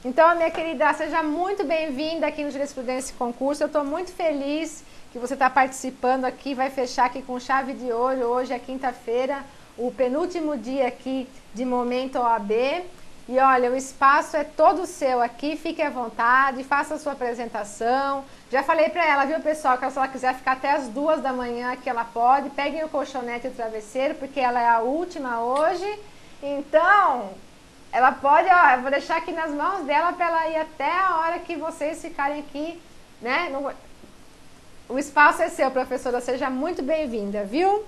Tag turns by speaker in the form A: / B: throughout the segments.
A: Então, minha querida, seja muito bem-vinda aqui no Jurisprudência Concurso. Eu estou muito feliz que você está participando aqui, vai fechar aqui com chave de ouro. Hoje é quinta-feira, o penúltimo dia aqui de Momento OAB. E olha, o espaço é todo seu aqui, fique à vontade, faça a sua apresentação. Já falei para ela, viu, pessoal, que se ela quiser ficar até as 2 da manhã aqui, ela pode. Peguem o colchonete e o travesseiro, porque ela é a última hoje. Então, ela pode, ó, eu vou deixar aqui nas mãos dela para ela ir até a hora que vocês ficarem aqui, né? O espaço é seu, professora, seja muito bem-vinda, viu?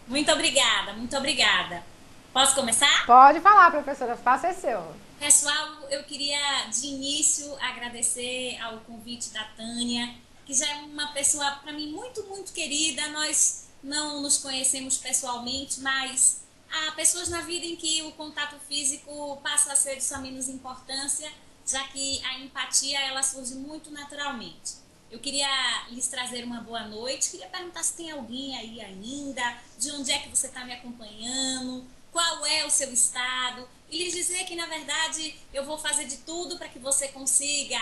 B: Muito obrigada, muito obrigada. Posso começar?
A: Pode falar, professora, o espaço é seu.
B: Pessoal, eu queria de início agradecer ao convite da Tânia, que já é uma pessoa para mim muito querida. Nós não nos conhecemos pessoalmente, mas há pessoas na vida em que o contato físico passa a ser de sua menos importância, já que a empatia ela surge muito naturalmente. Eu queria lhes trazer uma boa noite, queria perguntar se tem alguém aí ainda, de onde é que você está me acompanhando, qual é o seu estado, e lhes dizer que, na verdade, eu vou fazer de tudo para que você consiga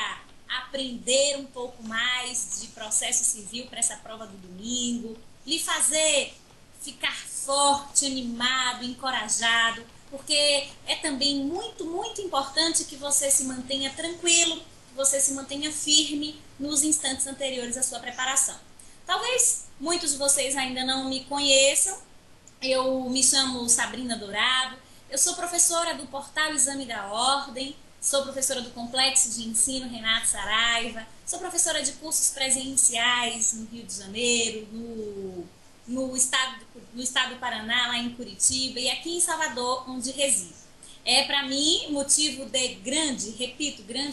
B: aprender um pouco mais de processo civil para essa prova do domingo, lhe fazer ficar forte, animado, encorajado, porque é também muito importante que você se mantenha tranquilo, que você se mantenha firme nos instantes anteriores à sua preparação. Talvez muitos de vocês ainda não me conheçam. Eu me chamo Sabrina Dourado, eu sou professora do Portal Exame da Ordem, sou professora do Complexo de Ensino Renato Saraiva, sou professora de cursos presenciais no Rio de Janeiro, no estado do Paraná, lá em Curitiba, e aqui em Salvador, onde resido. É para mim motivo de grande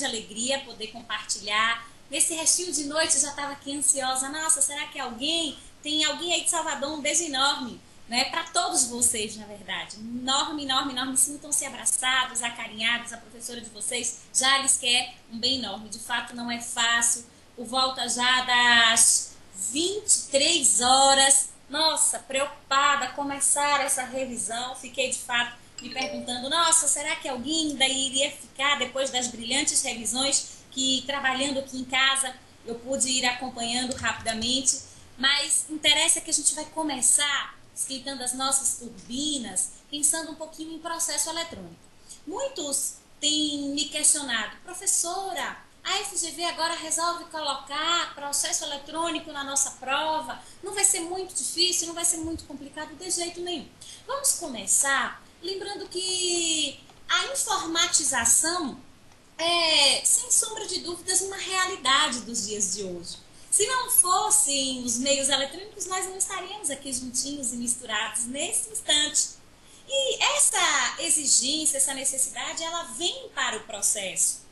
B: alegria poder compartilhar. Nesse restinho de noite eu já estava aqui ansiosa. Nossa, será que tem alguém aí de Salvador? Um beijo enorme, né? Para todos vocês, na verdade. Enorme. Sintam-se abraçados, acarinhados. A professora de vocês já lhes quer um bem enorme. De fato, não é fácil. Por volta já das 23 horas. Nossa, preocupada, começar essa revisão. Fiquei, de fato, me perguntando, nossa, será que alguém ainda iria ficar depois das brilhantes revisões que, trabalhando aqui em casa, eu pude ir acompanhando rapidamente? Mas interessa que a gente vai começar esquentando as nossas turbinas, pensando um pouquinho em processo eletrônico. Muitos têm me questionado, professora, a FGV agora resolve colocar processo eletrônico na nossa prova, não vai ser muito difícil, não vai ser muito complicado de jeito nenhum. Vamos começar lembrando que a informatização é, sem sombra de dúvidas, uma realidade dos dias de hoje. Se não fossem os meios eletrônicos, nós não estaríamos aqui juntinhos e misturados nesse instante. E essa exigência, essa necessidade, ela vem para o processo,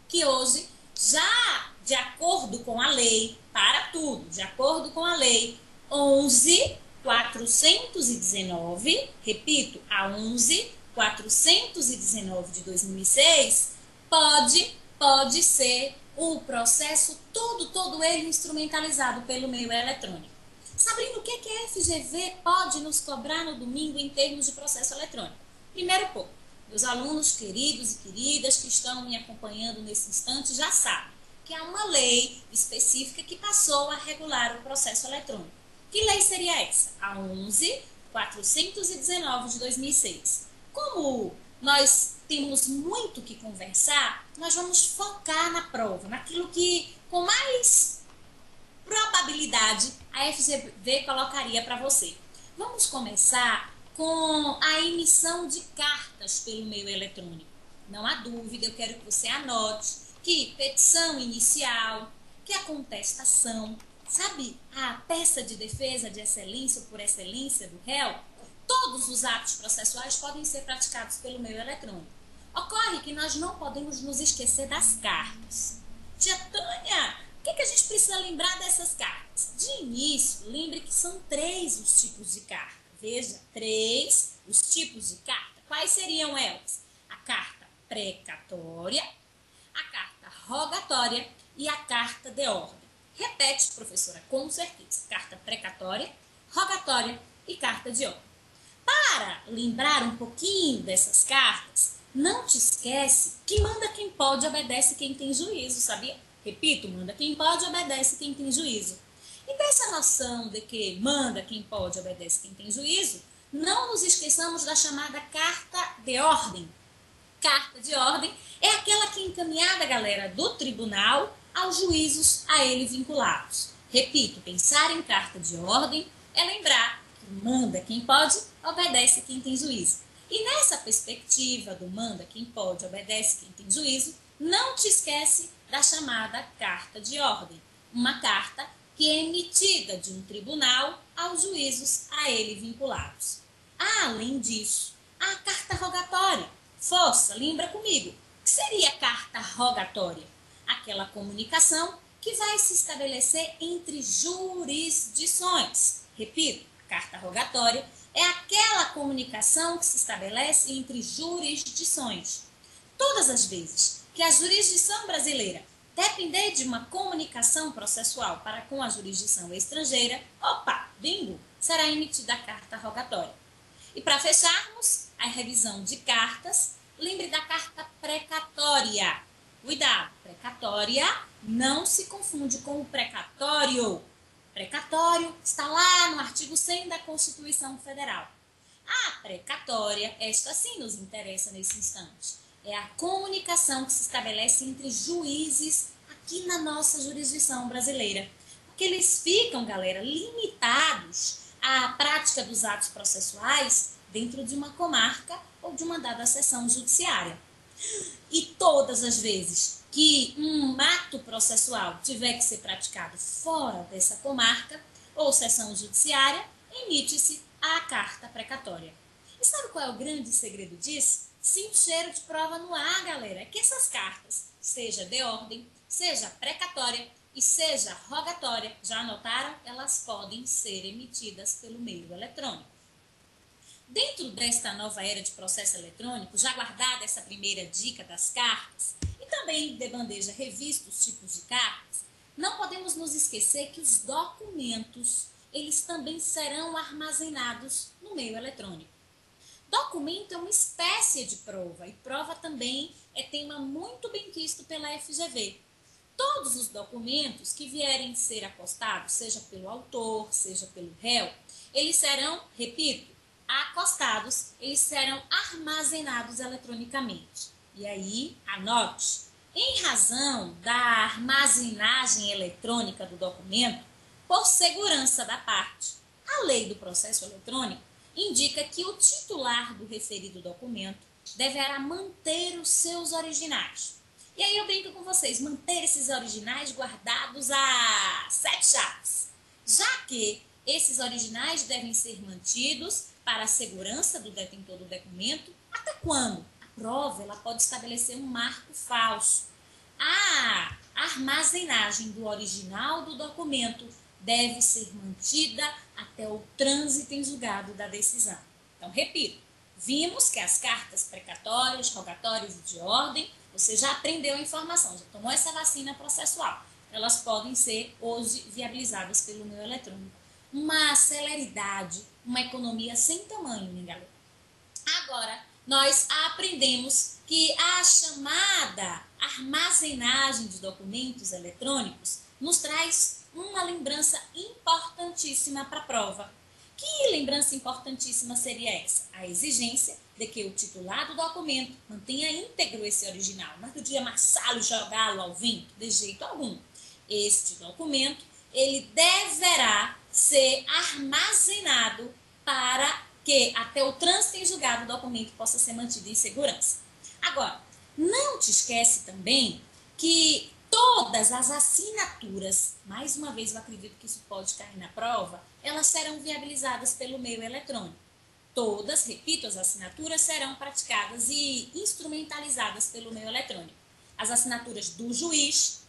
B: que hoje, já de acordo com a lei, para tudo, de acordo com a lei 11.419, repito, a 11.419 de 2006, pode ser o processo todo ele instrumentalizado pelo meio eletrônico. Sabrina, o que a FGV pode nos cobrar no domingo em termos de processo eletrônico? Primeiro ponto, meus alunos queridos e queridas que estão me acompanhando nesse instante já sabem que há uma lei específica que passou a regular o processo eletrônico. Que lei seria essa? A 11.419 de 2006. Como nós temos muito que conversar, nós vamos focar na prova, naquilo que com mais probabilidade a FGV colocaria para você. Vamos começar com a emissão de cartas pelo meio eletrônico. Não há dúvida, eu quero que você anote que petição inicial, que a contestação, sabe, a peça de defesa de excelência ou por excelência do réu, todos os atos processuais podem ser praticados pelo meio eletrônico. Ocorre que nós não podemos nos esquecer das cartas. Tia Tânia, o que a gente precisa lembrar dessas cartas? De início, lembre que são 3 os tipos de carta. Veja, 3 os tipos de carta. Quais seriam elas? A carta precatória, a carta rogatória e a carta de ordem. Repete, professora, com certeza. Carta precatória, rogatória e carta de ordem. Para lembrar um pouquinho dessas cartas, não te esquece que manda quem pode obedece quem tem juízo, sabia? Repito, manda quem pode, obedece quem tem juízo. E dessa noção de que manda quem pode, obedece quem tem juízo, não nos esqueçamos da chamada carta de ordem. Carta de ordem é aquela que é encaminhada, galera, do tribunal aos juízos a ele vinculados. Repito, pensar em carta de ordem é lembrar que manda quem pode, obedece quem tem juízo. E nessa perspectiva do manda quem pode, obedece quem tem juízo, não te esquece da chamada carta de ordem, uma carta que é emitida de um tribunal aos juízos a ele vinculados. Além disso, a carta rogatória. Força, lembra comigo, o que seria a carta rogatória? Aquela comunicação que vai se estabelecer entre jurisdições. Repito, a carta rogatória é aquela comunicação que se estabelece entre jurisdições. Todas as vezes que a jurisdição brasileira depender de uma comunicação processual para com a jurisdição estrangeira, opa, bingo, será emitida a carta rogatória. E para fecharmos a revisão de cartas, lembre da carta precatória. Cuidado, precatória não se confunde com o precatório. Precatório está lá no artigo 100 da Constituição Federal. A precatória, esta sim nos interessa nesse instante, é a comunicação que se estabelece entre juízes aqui na nossa jurisdição brasileira. Porque eles ficam, galera, limitados à prática dos atos processuais dentro de uma comarca ou de uma dada seção judiciária. E todas as vezes que um ato processual tiver que ser praticado fora dessa comarca ou seção judiciária, emite-se a carta precatória. E sabe qual é o grande segredo disso? Sim, o cheiro de prova no ar, galera. É que essas cartas, seja de ordem, seja precatória e seja rogatória, já anotaram? Elas podem ser emitidas pelo meio eletrônico. Dentro desta nova era de processo eletrônico, já guardada essa primeira dica das cartas, e também de bandeja revista os tipos de cartas, não podemos nos esquecer que os documentos, eles também serão armazenados no meio eletrônico. Documento é uma espécie de prova, e prova também é tema muito bem quisto pela FGV. Todos os documentos que vierem ser acostados, seja pelo autor, seja pelo réu, eles serão, repito, acostados, eles serão armazenados eletronicamente. E aí, anote, em razão da armazenagem eletrônica do documento, por segurança da parte, a lei do processo eletrônico indica que o titular do referido documento deverá manter os seus originais. E aí eu brinco com vocês, manter esses originais guardados a 7 chaves, já que esses originais devem ser mantidos para a segurança do detentor do documento. Até quando? A prova ela pode estabelecer um marco falso. A armazenagem do original do documento deve ser mantida até o trânsito em julgado da decisão. Então, repito, vimos que as cartas precatórias, rogatórias e de ordem, você já aprendeu a informação, já tomou essa vacina processual. Elas podem ser hoje viabilizadas pelo meio eletrônico. Uma celeridade, uma economia sem tamanho, né, galera? Agora, nós aprendemos que a chamada armazenagem de documentos eletrônicos nos traz uma lembrança importantíssima para a prova. Que lembrança importantíssima seria essa? A exigência de que o titular do documento mantenha íntegro esse original, mas do dia amassá-lo e jogá-lo ao vento, de jeito algum. Este documento, ele deverá ser armazenado para que até o trânsito em julgado o documento possa ser mantido em segurança. Agora, não te esquece também que todas as assinaturas, mais uma vez eu acredito que isso pode cair na prova, elas serão viabilizadas pelo meio eletrônico. Todas, repito, as assinaturas serão praticadas e instrumentalizadas pelo meio eletrônico. As assinaturas do juiz,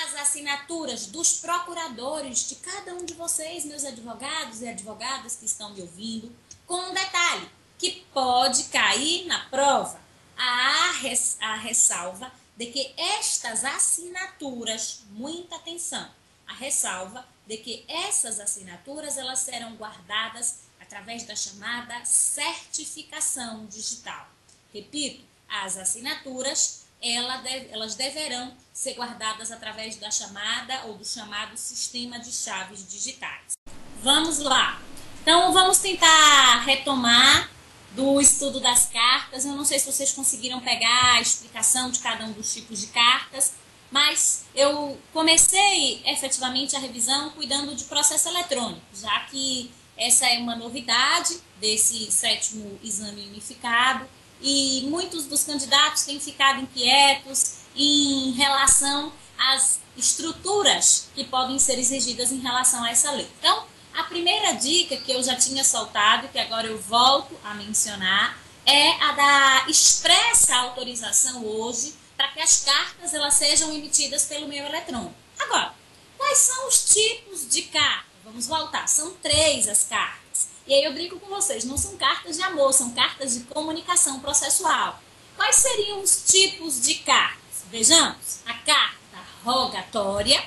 B: as assinaturas dos procuradores de cada um de vocês, meus advogados e advogadas que estão me ouvindo, com um detalhe, que pode cair na prova, a ressalva de que estas assinaturas, muita atenção, a ressalva de que essas assinaturas elas serão guardadas através da chamada certificação digital. Repito, as assinaturas elas deverão ser guardadas através da chamada ou do chamado sistema de chaves digitais. Vamos lá. Então, vamos tentar retomar do estudo das cartas. Eu não sei se vocês conseguiram pegar a explicação de cada um dos tipos de cartas, mas eu comecei efetivamente a revisão cuidando de processo eletrônico, já que essa é uma novidade desse 7º exame unificado e muitos dos candidatos têm ficado inquietos em relação às estruturas que podem ser exigidas em relação a essa lei. Então, a primeira dica que eu já tinha soltado e que agora eu volto a mencionar é a da expressa autorização hoje para que as cartas elas sejam emitidas pelo meio eletrônico. Agora, quais são os tipos de carta? Vamos voltar, são 3 as cartas. E aí eu brinco com vocês, não são cartas de amor, são cartas de comunicação processual. Quais seriam os tipos de cartas? Vejamos, a carta rogatória,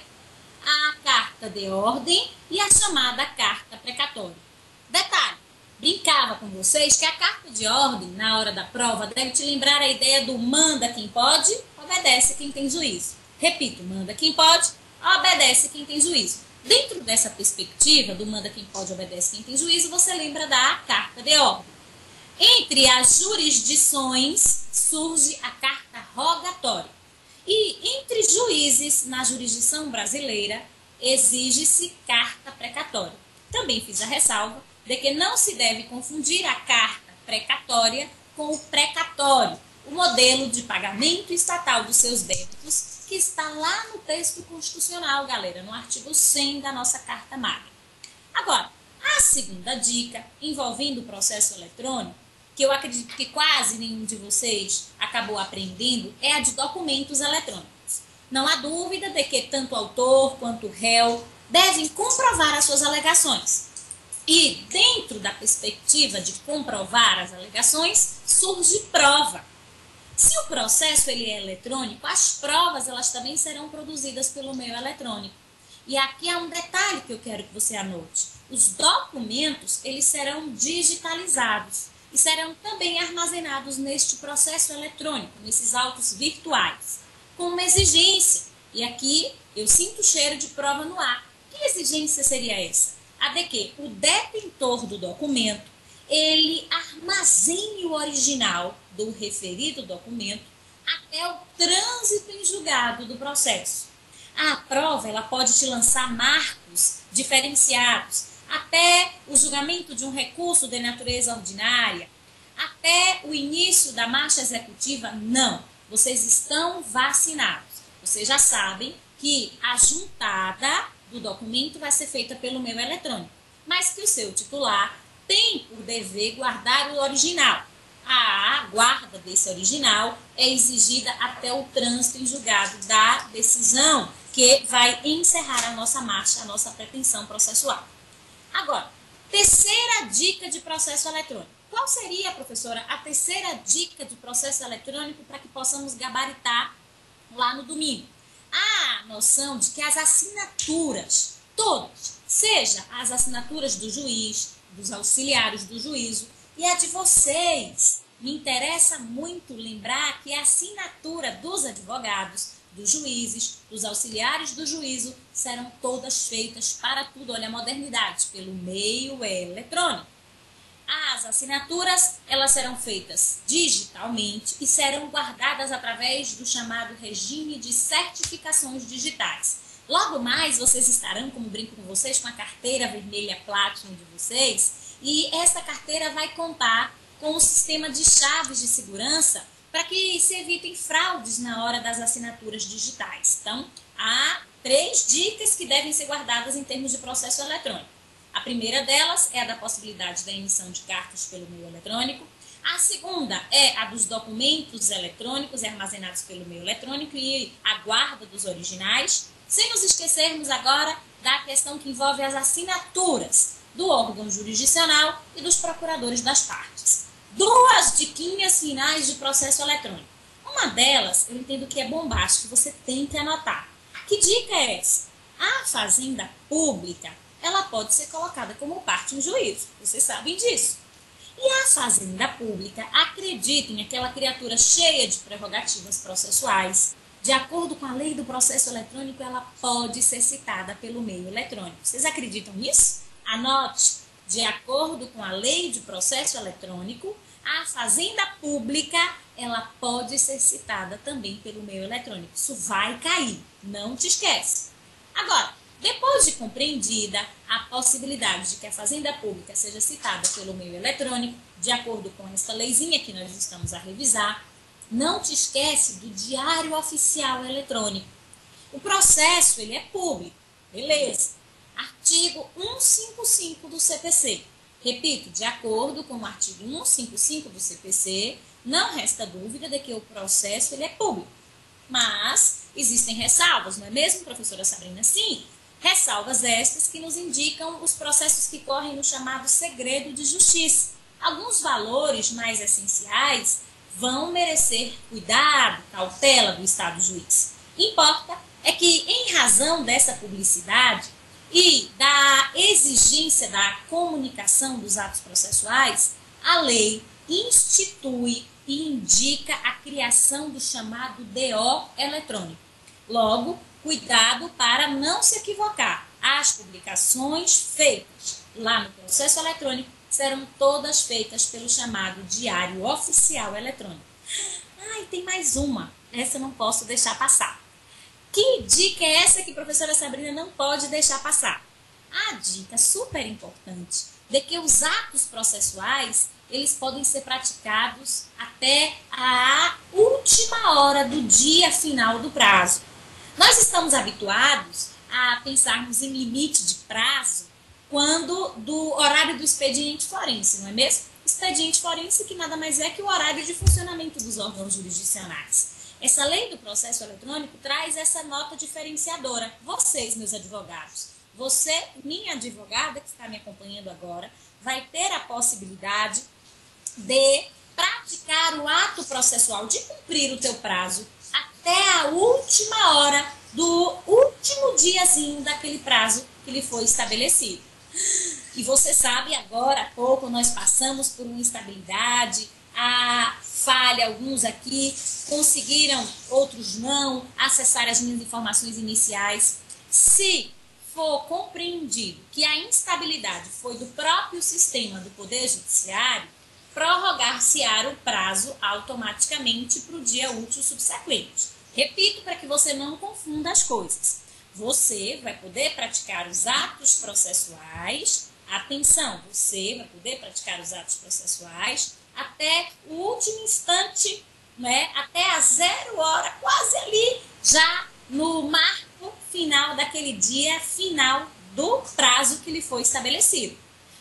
B: a carta de ordem e a chamada carta precatória. Detalhe, brincava com vocês que a carta de ordem, na hora da prova, deve te lembrar a ideia do manda quem pode, obedece quem tem juízo. Repito, manda quem pode, obedece quem tem juízo. Dentro dessa perspectiva do manda quem pode, obedece quem tem juízo, você lembra da carta de ordem. Entre as jurisdições surge a carta rogatória. E entre juízes na jurisdição brasileira exige-se carta precatória. Também fiz a ressalva de que não se deve confundir a carta precatória com o precatório, o modelo de pagamento estatal dos seus débitos, que está lá no texto constitucional, galera, no artigo 100 da nossa Carta Magna. Agora, a segunda dica, envolvendo o processo eletrônico, que eu acredito que quase nenhum de vocês acabou aprendendo, é a de documentos eletrônicos. Não há dúvida de que tanto o autor quanto o réu devem comprovar as suas alegações. E, dentro da perspectiva de comprovar as alegações, surge prova. Se o processo ele é eletrônico, as provas elas também serão produzidas pelo meio eletrônico. E aqui há um detalhe que eu quero que você anote. Os documentos eles serão digitalizados e serão também armazenados neste processo eletrônico, nesses autos virtuais, com uma exigência. E aqui eu sinto o cheiro de prova no ar. Que exigência seria essa? A de que o detentor do documento ele armazene o original do referido documento até o trânsito em julgado do processo. A prova ela pode te lançar marcos diferenciados até o julgamento de um recurso de natureza ordinária, até o início da marcha executiva. Não, vocês estão vacinados. Vocês já sabem que a juntada do documento vai ser feita pelo meio eletrônico, mas que o seu titular tem por dever guardar o original. A guarda desse original é exigida até o trânsito em julgado da decisão que vai encerrar a nossa marcha, a nossa pretensão processual. Agora, terceira dica de processo eletrônico. Qual seria, professora, a terceira dica de processo eletrônico para que possamos gabaritar lá no domingo? A noção de que as assinaturas, todas, seja as assinaturas do juiz, dos auxiliares do juízo e a de vocês. Me interessa muito lembrar que a assinatura dos advogados, dos juízes, dos auxiliares do juízo serão todas feitas para tudo, olha a modernidade, pelo meio eletrônico. As assinaturas, elas serão feitas digitalmente e serão guardadas através do chamado regime de certificações digitais. Logo mais, vocês estarão, como brinco com vocês, com a carteira vermelha Platinum de vocês, e essa carteira vai contar com o sistema de chaves de segurança para que se evitem fraudes na hora das assinaturas digitais. Então, há 3 dicas que devem ser guardadas em termos de processo eletrônico. A primeira delas é a da possibilidade da emissão de cartas pelo meio eletrônico. A segunda é a dos documentos eletrônicos armazenados pelo meio eletrônico e a guarda dos originais. Sem nos esquecermos agora da questão que envolve as assinaturas do órgão jurisdicional e dos procuradores das partes. 2 diquinhas finais de processo eletrônico. Uma delas, eu entendo que é bombástica, você tem que anotar. Que dica é essa? A fazenda pública, ela pode ser colocada como parte em juízo. Vocês sabem disso. E a Fazenda Pública acredita em aquela criatura cheia de prerrogativas processuais. De acordo com a lei do processo eletrônico, ela pode ser citada pelo meio eletrônico. Vocês acreditam nisso? Anote. De acordo com a lei de processo eletrônico, a Fazenda Pública, ela pode ser citada também pelo meio eletrônico. Isso vai cair, não te esquece. Agora, depois de compreendida a possibilidade de que a Fazenda Pública seja citada pelo meio eletrônico, de acordo com esta leizinha que nós estamos a revisar, não te esquece do Diário Oficial Eletrônico. O processo, ele é público, beleza. Artigo 155 do CPC. Repito, de acordo com o artigo 155 do CPC, não resta dúvida de que o processo ele é público. Mas existem ressalvas, não é mesmo, professora Sabrina? Sim, ressalvas estas que nos indicam os processos que correm no chamado segredo de justiça. Alguns valores mais essenciais vão merecer cuidado, cautela do Estado juiz. Importa é que, em razão dessa publicidade e da exigência da comunicação dos atos processuais, a lei institui e indica a criação do chamado DO eletrônico. Logo, cuidado para não se equivocar. As publicações feitas lá no processo eletrônico serão todas feitas pelo chamado Diário Oficial Eletrônico. E tem mais uma. Essa eu não posso deixar passar. Que dica é essa que a professora Sabrina não pode deixar passar? A dica super importante de que os atos processuais, eles podem ser praticados até a última hora do dia final do prazo. Nós estamos habituados a pensarmos em limite de prazo quando do horário do expediente forense, não é mesmo? Expediente forense que nada mais é que o horário de funcionamento dos órgãos jurisdicionais. Essa lei do processo eletrônico traz essa nota diferenciadora. Vocês, meus advogados, você, minha advogada que está me acompanhando agora, vai ter a possibilidade de praticar o ato processual, de cumprir o teu prazo até a última hora do último diazinho daquele prazo que lhe foi estabelecido. E você sabe, agora há pouco nós passamos por uma instabilidade, a falha, alguns aqui conseguiram, outros não, acessar as minhas informações iniciais. Se for compreendido que a instabilidade foi do próprio sistema do Poder Judiciário, prorrogar-se-á o prazo automaticamente para o dia útil subsequente. Repito para que você não confunda as coisas. Você vai poder praticar os atos processuais, atenção, você vai poder praticar os atos processuais até o último instante, né? Até a 0 hora, quase ali, já no marco final daquele dia final do prazo que lhe foi estabelecido.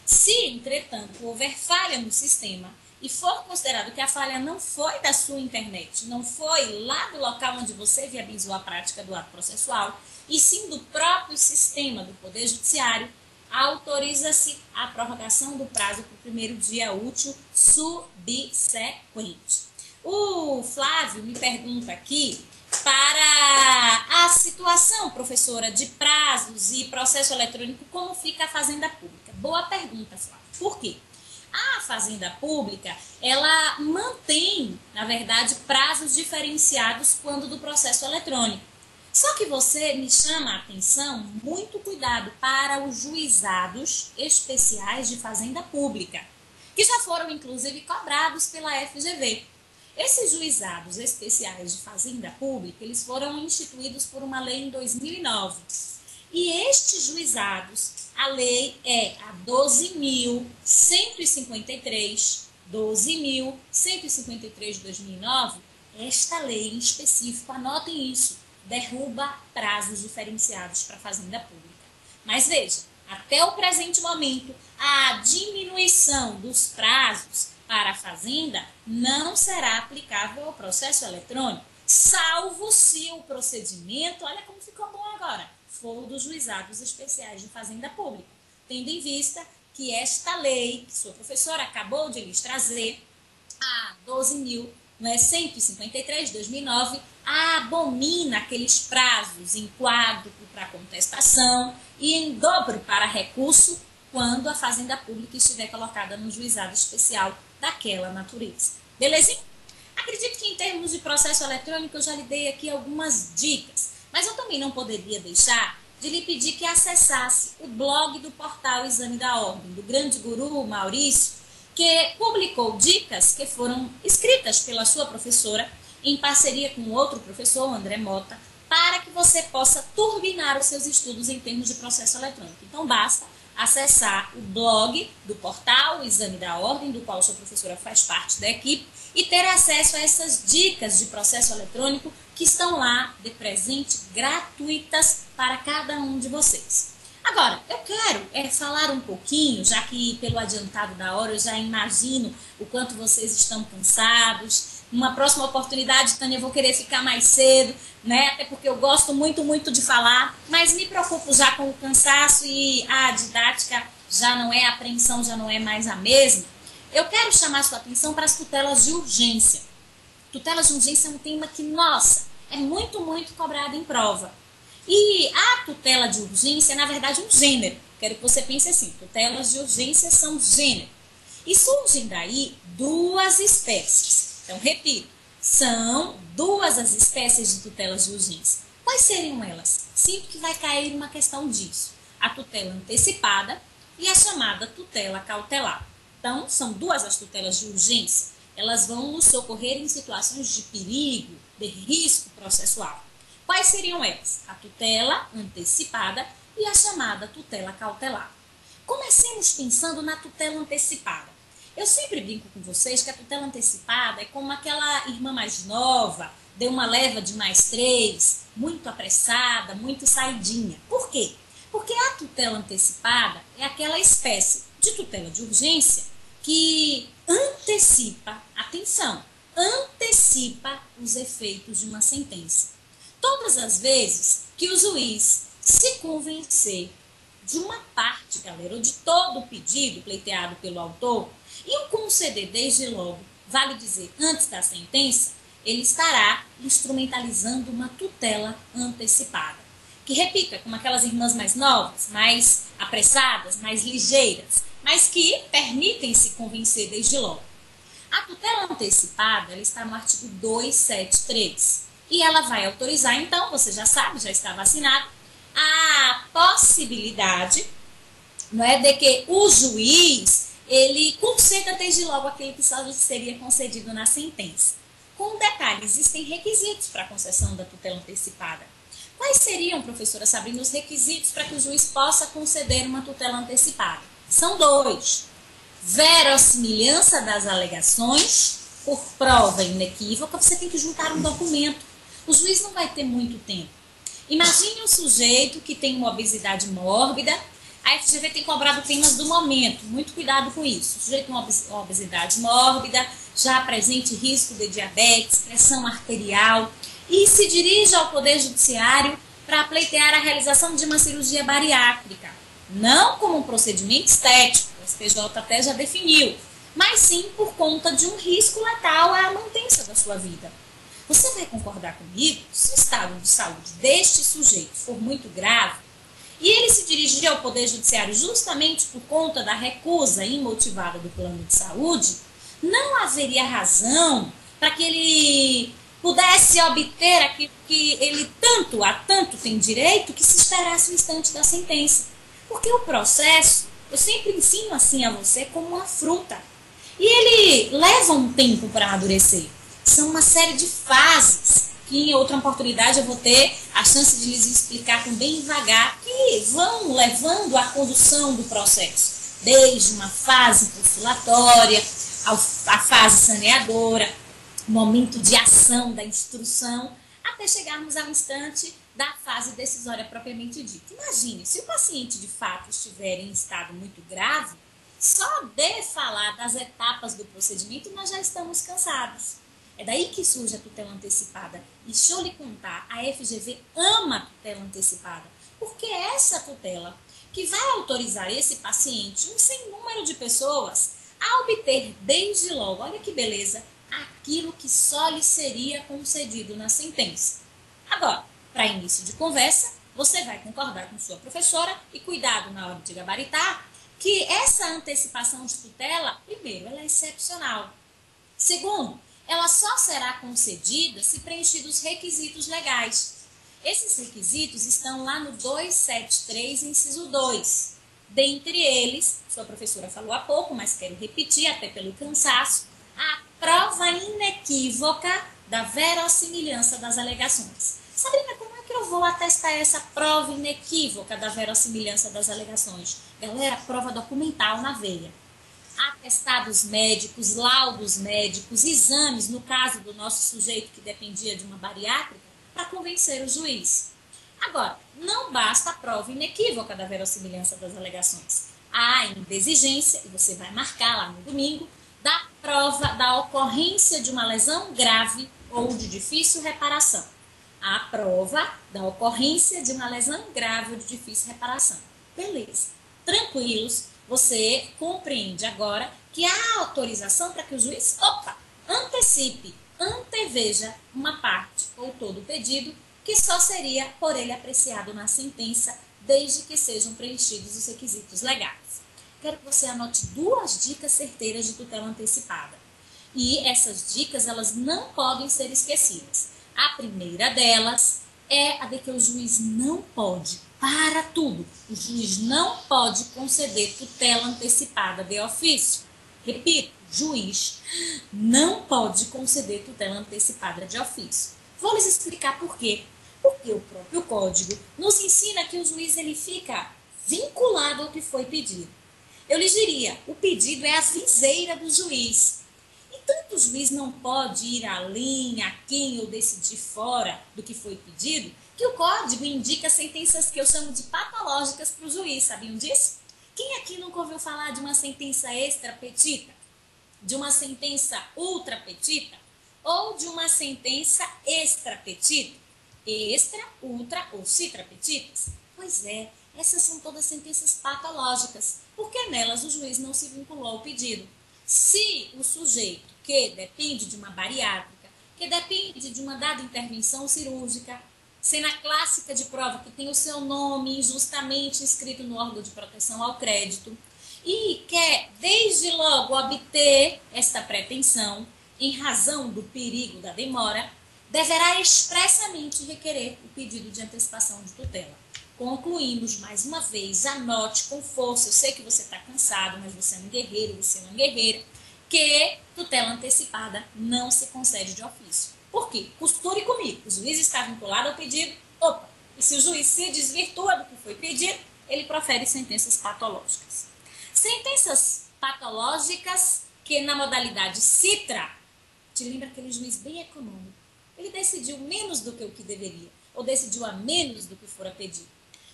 B: Se, entretanto, houver falha no sistema e for considerado que a falha não foi da sua internet, não foi lá do local onde você viabilizou a prática do ato processual, e sim do próprio sistema do Poder Judiciário, autoriza-se a prorrogação do prazo para o primeiro dia útil subsequente. O Flávio me pergunta aqui para a situação, professora, de prazos e processo eletrônico, como fica a Fazenda Pública? Boa pergunta, Flávio. Por quê? A Fazenda Pública, ela mantém, na verdade, prazos diferenciados quando do processo eletrônico. Só que você me chama a atenção, muito cuidado para os juizados especiais de Fazenda Pública, que já foram, inclusive, cobrados pela FGV. Esses juizados especiais de Fazenda Pública, eles foram instituídos por uma lei em 2009. E estes juizados, a lei é a 12.153 de 2009. Esta lei em específico, anotem isso, derruba prazos diferenciados para a Fazenda Pública. Mas veja, até o presente momento, a diminuição dos prazos para a Fazenda não será aplicável ao processo eletrônico, salvo se o procedimento, olha como ficou bom agora, for dos juizados especiais de Fazenda Pública, tendo em vista que esta lei, que sua professora acabou de lhes trazer, a 12.153 de 2009, abomina aqueles prazos em quádruplo para contestação e em dobro para recurso quando a fazenda pública estiver colocada no juizado especial daquela natureza. Belezinha? Acredito que em termos de processo eletrônico eu já lhe dei aqui algumas dicas, mas eu também não poderia deixar de lhe pedir que acessasse o blog do portal Exame da Ordem, do grande guru Maurício, que publicou dicas que foram escritas pela sua professora, em parceria com outro professor, o André Mota, para que você possa turbinar os seus estudos em termos de processo eletrônico. Então, basta acessar o blog do portal o Exame da Ordem, do qual sua professora faz parte da equipe, e ter acesso a essas dicas de processo eletrônico que estão lá de presente, gratuitas para cada um de vocês. Agora, eu quero falar um pouquinho, já que pelo adiantado da hora eu já imagino o quanto vocês estão cansados. Numa próxima oportunidade, Tânia, eu vou querer ficar mais cedo, né? Até porque eu gosto muito, muito de falar, mas me preocupo já com o cansaço e a didática já não é, a apreensão já não é mais a mesma. Eu quero chamar sua atenção para as tutelas de urgência. Tutelas de urgência é um tema que, nossa, é muito, muito cobrado em prova. E a tutela de urgência é, na verdade, um gênero. Quero que você pense assim, tutelas de urgência são gênero. E surgem daí duas espécies. Então, repito, são duas as espécies de tutelas de urgência. Quais seriam elas? Sinto que vai cair uma questão disso. A tutela antecipada e a chamada tutela cautelar. Então, são duas as tutelas de urgência. Elas vão nos socorrer em situações de perigo, de risco processual. Quais seriam elas? A tutela antecipada e a chamada tutela cautelar. Comecemos pensando na tutela antecipada. Eu sempre brinco com vocês que a tutela antecipada é como aquela irmã mais nova, deu uma leva de mais 3, muito apressada, muito saidinha. Por quê? Porque a tutela antecipada é aquela espécie de tutela de urgência que antecipa, atenção, antecipa os efeitos de uma sentença. Todas as vezes que o juiz se convencer de uma parte, galera, ou de todo o pedido pleiteado pelo autor, e o conceder desde logo, vale dizer, antes da sentença, ele estará instrumentalizando uma tutela antecipada. Que, repito, é como aquelas irmãs mais novas, mais apressadas, mais ligeiras, mas que permitem se convencer desde logo. A tutela antecipada, ela está no artigo 273. E ela vai autorizar, então, você já sabe, já está vacinado, a possibilidade, não é, de que o juiz ele conceda desde logo aquele que só seria concedido na sentença. Com detalhe, existem requisitos para a concessão da tutela antecipada. Quais seriam, professora Sabrina, os requisitos para que o juiz possa conceder uma tutela antecipada? São 2. Verossimilhança das alegações, por prova inequívoca, você tem que juntar um documento. O juiz não vai ter muito tempo. Imagine um sujeito que tem uma obesidade mórbida. A FGV tem cobrado temas do momento, muito cuidado com isso. O sujeito com uma obesidade mórbida, já apresente risco de diabetes, pressão arterial, e se dirige ao Poder Judiciário para pleitear a realização de uma cirurgia bariátrica. Não como um procedimento estético, o STJ até já definiu, mas sim por conta de um risco letal à mantença da sua vida. Você vai concordar comigo? Se o estado de saúde deste sujeito for muito grave, e ele se dirigir ao Poder Judiciário justamente por conta da recusa imotivada do plano de saúde, não haveria razão para que ele pudesse obter aquilo que ele tanto tem direito, que se esperasse o instante da sentença. Porque o processo, eu sempre ensino assim a você, como uma fruta. E ele leva um tempo para amadurecer. São uma série de fases que em outra oportunidade eu vou ter a chance de lhes explicar também devagar, que vão levando à condução do processo, desde uma fase postulatória, a fase saneadora, momento de ação da instrução, até chegarmos ao instante da fase decisória propriamente dita. Imagine, se o paciente de fato estiver em estado muito grave, só de falar das etapas do procedimento nós já estamos cansados. É daí que surge a tutela antecipada. E deixa eu lhe contar, a FGV ama a tutela antecipada, porque é essa tutela que vai autorizar esse paciente, um sem número de pessoas, a obter desde logo, olha que beleza, aquilo que só lhe seria concedido na sentença. Agora, para início de conversa, você vai concordar com sua professora e cuidado na hora de gabaritar, que essa antecipação de tutela, primeiro, ela é excepcional. Segundo, ela só será concedida se preenchidos os requisitos legais. Esses requisitos estão lá no 273, inciso 2. Dentre eles, sua professora falou há pouco, mas quero repetir até pelo cansaço, a prova inequívoca da verossimilhança das alegações. Sabrina, como é que eu vou atestar essa prova inequívoca da verossimilhança das alegações? Galera, prova documental na veia. Atestados médicos, laudos médicos, exames, no caso do nosso sujeito que dependia de uma bariátrica, para convencer o juiz. Agora, não basta a prova inequívoca da verossimilhança das alegações. Há ainda exigência, e você vai marcar lá no domingo, da prova da ocorrência de uma lesão grave ou de difícil reparação. A prova da ocorrência de uma lesão grave ou de difícil reparação. Beleza. Tranquilos, você compreende agora que há autorização para que o juiz, antecipe, anteveja uma parte ou todo o pedido que só seria por ele apreciado na sentença, desde que sejam preenchidos os requisitos legais. Quero que você anote 2 dicas certeiras de tutela antecipada. E essas dicas, elas não podem ser esquecidas. A primeira delas é a de que o juiz não pode, para tudo, o juiz não pode conceder tutela antecipada de ofício. Repito, juiz não pode conceder tutela antecipada de ofício. Vou lhes explicar por quê. Porque o próprio Código nos ensina que o juiz ele fica vinculado ao que foi pedido. Eu lhes diria, o pedido é a viseira do juiz. E tanto o juiz não pode ir além, aquém ou decidir fora do que foi pedido, que o Código indica sentenças que eu chamo de patológicas para o juiz. Sabiam disso? Quem aqui nunca ouviu falar de uma sentença extra petita? De uma sentença ultra petita? Ou de uma sentença extra petita? Extra, ultra ou citra petitas? Pois é, essas são todas sentenças patológicas, porque nelas o juiz não se vinculou ao pedido. Se o sujeito que depende de uma bariátrica, que depende de uma dada intervenção cirúrgica, cena clássica de prova que tem o seu nome injustamente inscrito no órgão de proteção ao crédito, e quer desde logo obter esta pretensão, em razão do perigo da demora, deverá expressamente requerer o pedido de antecipação de tutela. Concluímos, mais uma vez, anote com força, eu sei que você está cansado, mas você é um guerreiro, você é uma guerreira, que tutela antecipada não se concede de ofício. Por quê? Costure comigo, o juiz está vinculado ao pedido, e se o juiz se desvirtua do que foi pedido, ele profere sentenças patológicas. Sentenças patológicas que na modalidade citra, te lembra aquele juiz bem econômico, ele decidiu menos do que o que deveria, ou decidiu a menos do que fora pedido.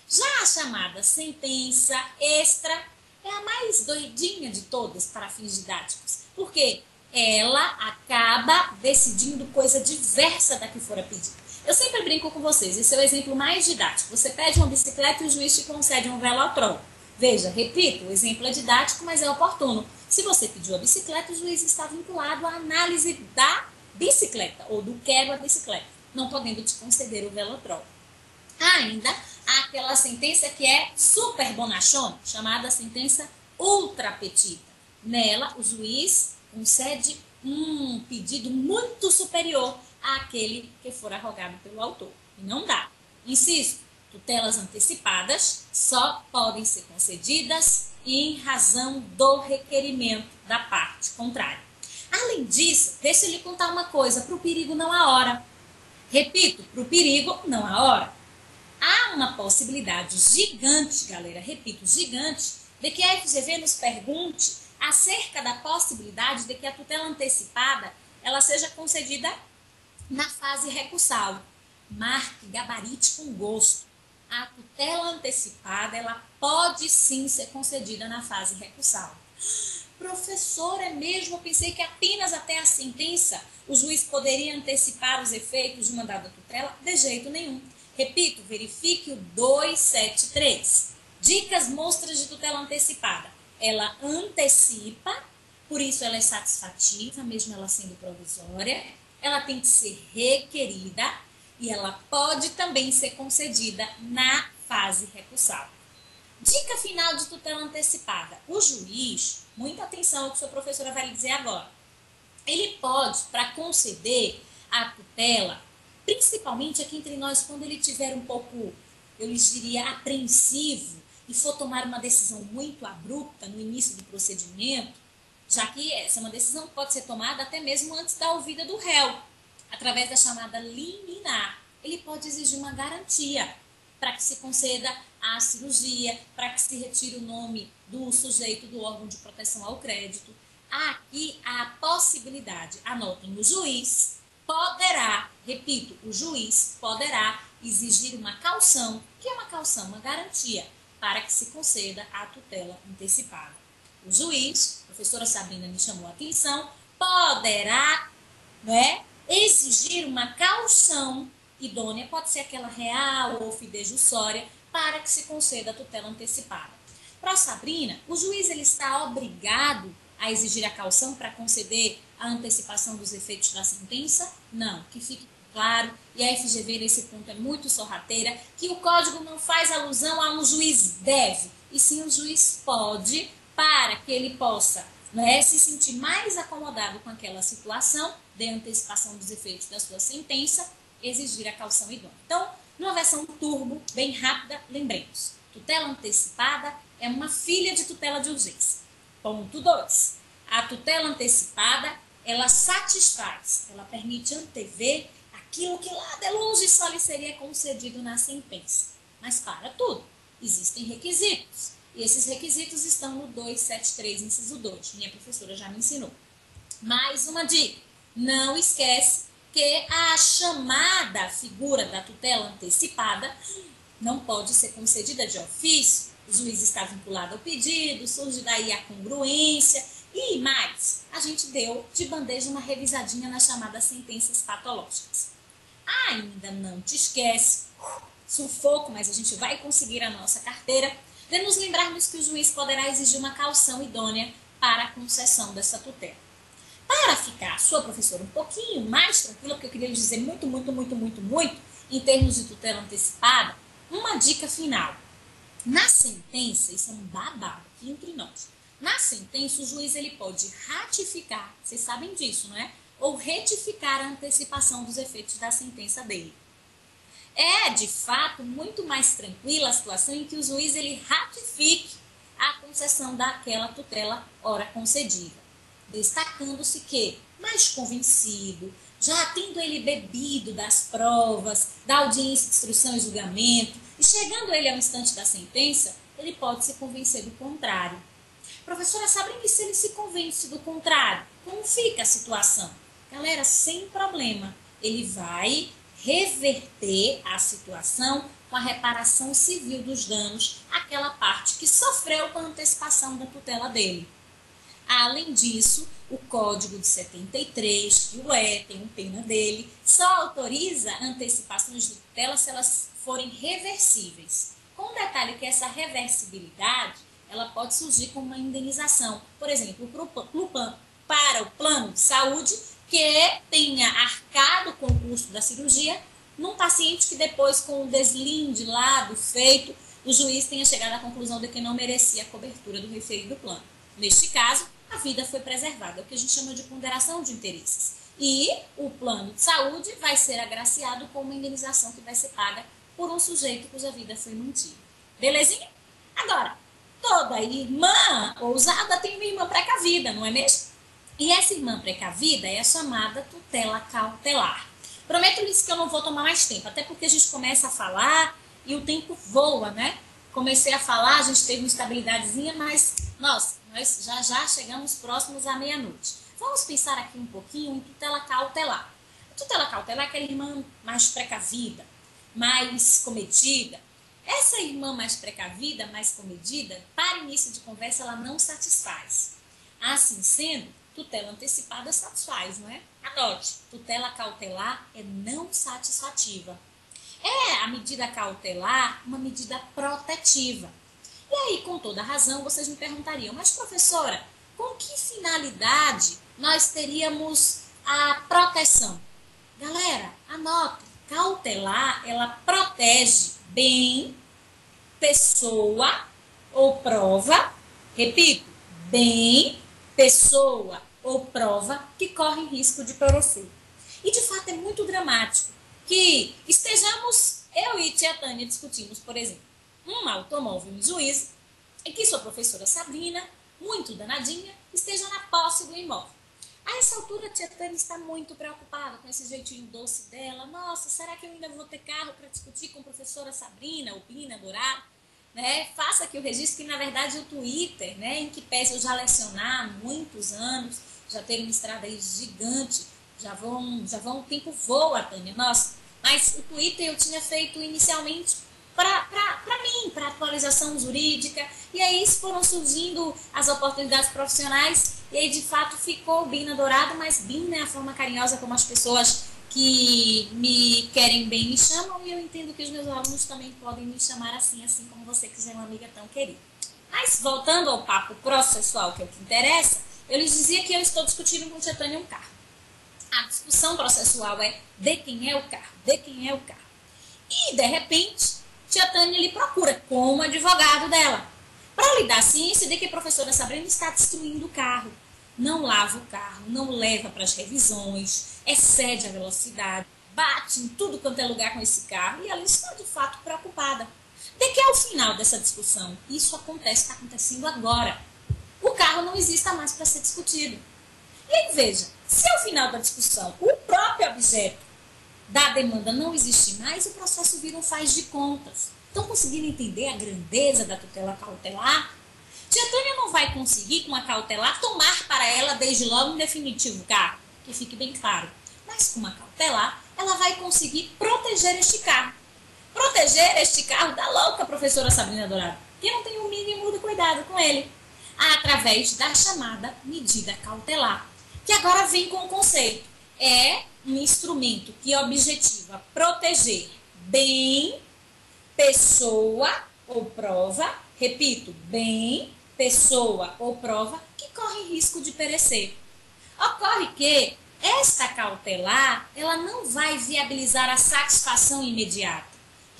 B: Já a chamada sentença extra é a mais doidinha de todas para fins didáticos, porque ela acaba decidindo coisa diversa da que fora pedido. Eu sempre brinco com vocês, esse é o exemplo mais didático. Você pede uma bicicleta e o juiz te concede um velotrol. Veja, repito, o exemplo é didático, mas é oportuno. Se você pediu a bicicleta, o juiz está vinculado à análise da bicicleta, ou do quero a bicicleta, não podendo te conceder o velotrol. Ainda há aquela sentença que é super bonachona, chamada sentença ultra petita. Nela, o juiz concede um pedido muito superior àquele que for arrogado pelo autor. E não dá. Insisto, tutelas antecipadas só podem ser concedidas em razão do requerimento da parte contrária. Além disso, deixa eu lhe contar uma coisa, para o perigo não há hora. Repito, para o perigo não há hora. Há uma possibilidade gigante, galera, repito, gigante, de que a FGV nos pergunte acerca da possibilidade de que a tutela antecipada ela seja concedida na fase recursal. Marque, gabarite com gosto. A tutela antecipada ela pode sim ser concedida na fase recursal. Professor, é mesmo? Eu pensei que apenas até a sentença o juiz poderia antecipar os efeitos de uma dada tutela. De jeito nenhum. Repito, verifique o 273. Dicas, mostras de tutela antecipada. Ela antecipa, por isso ela é satisfativa, mesmo ela sendo provisória. Ela tem que ser requerida e ela pode também ser concedida na fase recursal. Dica final de tutela antecipada. O juiz, muita atenção ao que sua professora vai lhe dizer agora. Ele pode, para conceder a tutela, principalmente aqui entre nós, quando ele tiver um pouco, eu lhes diria, apreensivo e for tomar uma decisão muito abrupta no início do procedimento, já que essa é uma decisão que pode ser tomada até mesmo antes da ouvida do réu, através da chamada liminar. Ele pode exigir uma garantia para que se conceda a cirurgia, para que se retire o nome do sujeito do órgão de proteção ao crédito. Há aqui a possibilidade, anotem, o juiz poderá, repito, o juiz poderá exigir uma caução. O que é uma caução? Uma garantia para que se conceda a tutela antecipada. O juiz, a professora Sabrina me chamou a atenção, poderá, exigir uma caução idônea, pode ser aquela real ou fidejussória, para que se conceda a tutela antecipada. Para a Sabrina, o juiz ele está obrigado a exigir a caução para conceder a antecipação dos efeitos da sentença? Não, que fique claro, e a FGV nesse ponto é muito sorrateira, que o código não faz alusão a um juiz deve, e sim o juiz pode, para que ele possa se sentir mais acomodado com aquela situação de antecipação dos efeitos da sua sentença, exigir a caução idônea. Então, numa versão turbo, bem rápida, lembremos, tutela antecipada é uma filha de tutela de urgência. Ponto 2. A tutela antecipada, ela satisfaz, ela permite antever aquilo que lá de longe só lhe seria concedido na sentença. Mas para tudo, existem requisitos. E esses requisitos estão no 273, inciso 2. Minha professora já me ensinou. Mais uma dica, não esquece que a chamada figura da tutela antecipada não pode ser concedida de ofício. O juiz está vinculado ao pedido, surge daí a congruência e mais. A gente deu de bandeja uma revisadinha nas chamadas sentenças patológicas. Ainda não te esquece, sufoco, mas a gente vai conseguir a nossa carteira, de nos lembrarmos que o juiz poderá exigir uma caução idônea para a concessão dessa tutela. Para ficar sua professora um pouquinho mais tranquila, porque eu queria lhe dizer muito, em termos de tutela antecipada, uma dica final. Na sentença, isso é um babado aqui entre nós, na sentença o juiz ele pode ratificar, vocês sabem disso, não é? Ou retificar a antecipação dos efeitos da sentença dele. É, de fato, muito mais tranquila a situação em que o juiz ele ratifique a concessão daquela tutela ora concedida, destacando-se que, mais convencido, já tendo ele bebido das provas, da audiência de instrução e julgamento, e chegando ele ao instante da sentença, ele pode se convencer do contrário. Professora Sabrina, e se ele se convence do contrário? Como fica a situação? Galera, sem problema, ele vai reverter a situação com a reparação civil dos danos àquela parte que sofreu com a antecipação da tutela dele. Além disso, o Código de 73, que tem um pena dele, só autoriza antecipações de tutela se elas forem reversíveis. Com o detalhe que essa reversibilidade ela pode surgir como uma indenização. Por exemplo, para o plano de saúde que tenha arcado com o custo da cirurgia num paciente que depois, com o deslinde lá do feito, o juiz tenha chegado à conclusão de que não merecia a cobertura do referido plano. Neste caso, a vida foi preservada, o que a gente chama de ponderação de interesses. E o plano de saúde vai ser agraciado com uma indenização que vai ser paga por um sujeito cuja vida foi mantida. Belezinha? Agora, toda irmã ousada tem uma irmã precavida, não é mesmo? E essa irmã precavida é a chamada tutela cautelar. Prometo-lhes que eu não vou tomar mais tempo, até porque a gente começa a falar e o tempo voa, né? Comecei a falar, a gente teve uma estabilidadezinha, mas, nossa, nós já chegamos próximos à meia-noite. Vamos pensar aqui um pouquinho em tutela cautelar. A tutela cautelar é aquela irmã mais precavida, mais comedida. Essa irmã mais precavida, mais comedida, para início de conversa, ela não satisfaz. Assim sendo, tutela antecipada satisfaz, não é? Anote, tutela cautelar é não satisfativa. É a medida cautelar uma medida protetiva. E aí, com toda razão, vocês me perguntariam, mas professora, com que finalidade nós teríamos a proteção? Galera, anote, cautelar, ela protege bem pessoa ou prova, repito, bem, pessoa ou prova que corre risco de perecer. E de fato é muito dramático que estejamos, eu e tia Tânia discutimos, por exemplo, um automóvel em Juízo e que sua professora Sabrina, muito danadinha, esteja na posse do imóvel. A essa altura, a tia Tânia está muito preocupada com esse jeitinho doce dela. Nossa, será que eu ainda vou ter carro para discutir com a professora Sabrina, Opina, Dourado? Né? Faça aqui o registro que, na verdade, o Twitter, né, em que pese eu já lecionar há muitos anos, já ter uma estrada aí gigante, já vão, o tempo voa, Tânia, nossa. Mas o Twitter eu tinha feito inicialmente para mim, para atualização jurídica, e aí foram surgindo as oportunidades profissionais, e aí de fato ficou Bina Dourado, mas Bina é a forma carinhosa como as pessoas que me querem bem me chamam, e eu entendo que os meus alunos também podem me chamar assim, assim como você que já é uma amiga tão querida. Mas voltando ao papo processual, que é o que interessa, eu lhes dizia que eu estou discutindo com tia Tânia um carro. A discussão processual é de quem é o carro, de quem é o carro. E, de repente, tia Tânia lhe procura como advogado dela, para lhe dar ciência de que a professora Sabrina está destruindo o carro. Não lava o carro, não leva para as revisões, excede a velocidade, bate em tudo quanto é lugar com esse carro, e ela está, de fato, preocupada. De que ao final dessa discussão, isso acontece, está acontecendo agora, o carro não exista mais para ser discutido. E aí, veja, se ao final da discussão o próprio objeto da demanda não existe mais, o processo vira um faz de contas. Estão conseguindo entender a grandeza da tutela cautelar? Tia Tânia não vai conseguir, com a cautelar, tomar para ela desde logo em definitivo o carro, que fique bem claro. Mas com uma cautelar, ela vai conseguir proteger este carro. Proteger este carro da louca professora Sabrina Dourado, que não tem o mínimo de cuidado com ele, através da chamada medida cautelar, que agora vem com o conceito. É um instrumento que objetiva proteger bem, pessoa ou prova, repito, bem, pessoa ou prova que corre risco de perecer. Ocorre que esta cautelar, ela não vai viabilizar a satisfação imediata.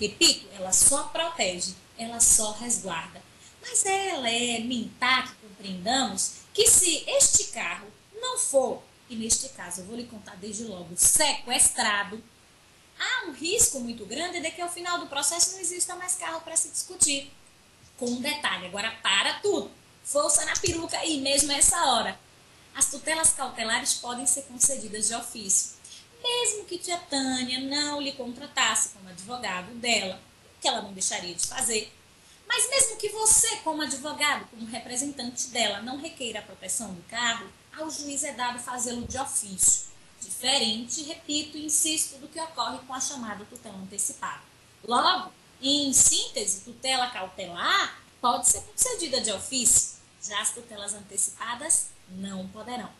B: Repito, ela só protege, ela só resguarda. Mas é elementar que compreendamos que se este carro não for, e neste caso eu vou lhe contar desde logo, sequestrado, há um risco muito grande de que ao final do processo não exista mais carro para se discutir. Com um detalhe, agora para tudo, força na peruca aí mesmo a essa hora. As tutelas cautelares podem ser concedidas de ofício, mesmo que tia Tânia não lhe contratasse como advogado dela, que ela não deixaria de fazer. Mas mesmo que você, como advogado, como representante dela, não requeira a proteção do carro, ao juiz é dado fazê-lo de ofício. Diferente, repito e insisto, do que ocorre com a chamada tutela antecipada. Logo, em síntese, tutela cautelar pode ser concedida de ofício, já as tutelas antecipadas não poderão.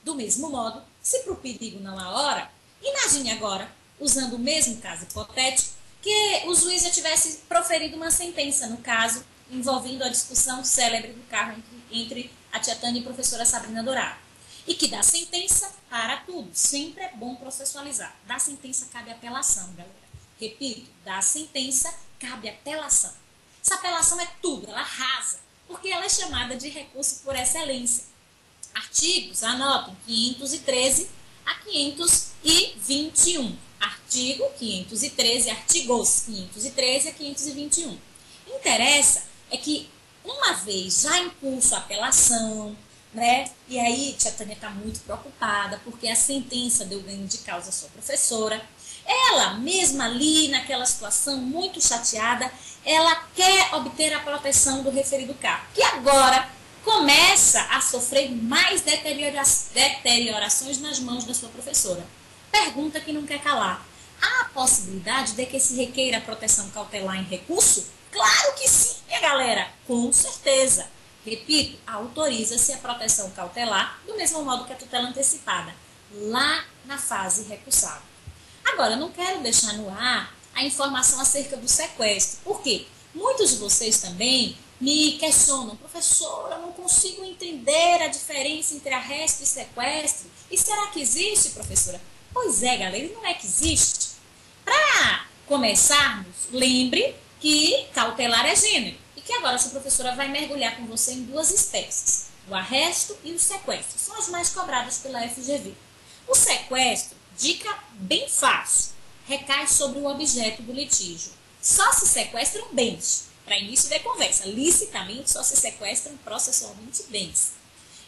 B: Do mesmo modo, se para o perigo não há hora, imagine agora, usando o mesmo caso hipotético, que o juiz já tivesse proferido uma sentença no caso envolvendo a discussão célebre do carro entre a tia Tânia e a professora Sabrina Dourado. E que da sentença para tudo. Sempre é bom processualizar. Da sentença cabe apelação, galera. Repito, da sentença cabe apelação. Essa apelação é tudo, ela arrasa, porque ela é chamada de recurso por excelência. Artigos, anotem, 513 a 521. Artigo 513, artigos 513 a 521. Interessa é que, uma vez já em curso a apelação, né? E aí tia Tânia está muito preocupada, porque a sentença deu ganho de causa à sua professora. Ela, mesma ali naquela situação, muito chateada, ela quer obter a proteção do referido carro, que agora começa a sofrer mais deteriorações nas mãos da sua professora. Pergunta que não quer calar. Há a possibilidade de que se requeira a proteção cautelar em recurso? Claro que sim, minha galera, com certeza. Repito, autoriza-se a proteção cautelar do mesmo modo que a tutela antecipada, lá na fase recursável. Agora, eu não quero deixar no ar a informação acerca do sequestro. Por quê? Muitos de vocês também me questionam, professora, eu não consigo entender a diferença entre arresto e sequestro. E será que existe, professora? Pois é, galera, e não é que existe. Para começarmos, lembre que cautelar é gênero e que agora essa professora vai mergulhar com você em duas espécies, o arresto e o sequestro. São as mais cobradas pela FGV. O sequestro, dica bem fácil, recai sobre o objeto do litígio. Só se sequestram bens. Para início de conversa, licitamente só se sequestram processualmente bens.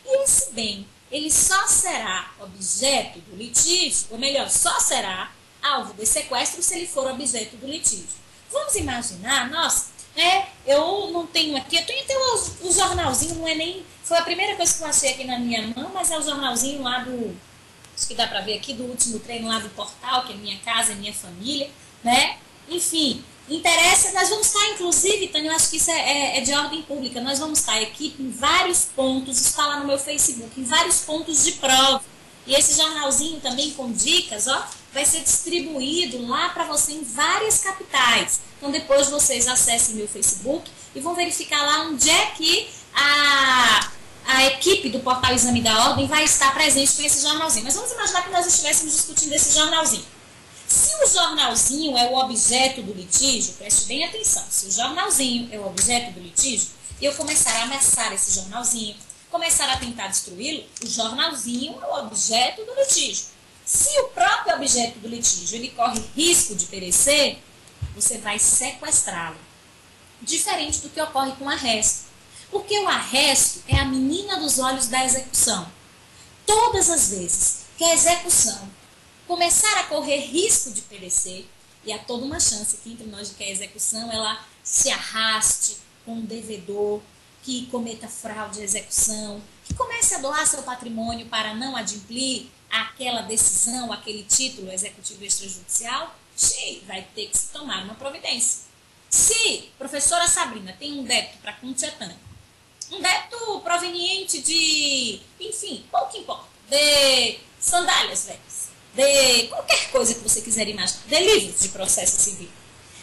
B: E esse bem, ele só será objeto do litígio, ou melhor, só será alvo de sequestro se ele for objeto do litígio. Vamos imaginar, nossa, eu não tenho aqui, eu tenho até o jornalzinho, não é nem, foi a primeira coisa que eu achei aqui na minha mão, mas é o jornalzinho lá do, acho que dá para ver aqui, do último treino lá do portal, que é Minha Casa, é Minha Família, né? Enfim, interessa, nós vamos estar, inclusive, Tânia, eu acho que isso é de ordem pública, nós vamos estar aqui em vários pontos, está lá no meu Facebook, em vários pontos de prova. E esse jornalzinho também com dicas, ó, vai ser distribuído lá para você em várias capitais. Então depois vocês acessem meu Facebook e vão verificar lá onde é que a equipe do Portal Exame da Ordem vai estar presente com esse jornalzinho. Mas vamos imaginar que nós estivéssemos discutindo esse jornalzinho. Se o jornalzinho é o objeto do litígio, preste bem atenção, se o jornalzinho é o objeto do litígio, e eu começar a amassar esse jornalzinho, começar a tentar destruí-lo, o jornalzinho é o objeto do litígio. Se o próprio objeto do litígio ele corre risco de perecer, você vai sequestrá-lo. Diferente do que ocorre com o arresto. Porque o arresto é a menina dos olhos da execução. Todas as vezes que a execução começar a correr risco de perecer, e há toda uma chance aqui entre nós de que a execução ela se arraste com um devedor, que cometa fraude à execução, que comece a doar seu patrimônio para não adimplir aquela decisão, aquele título executivo extrajudicial, vai ter que se tomar uma providência. Se professora Sabrina tem um débito para com tia Tânia, um débito proveniente de, enfim, pouco importa, de sandálias velhas, de qualquer coisa que você quiser imaginar, de livros de processo civil,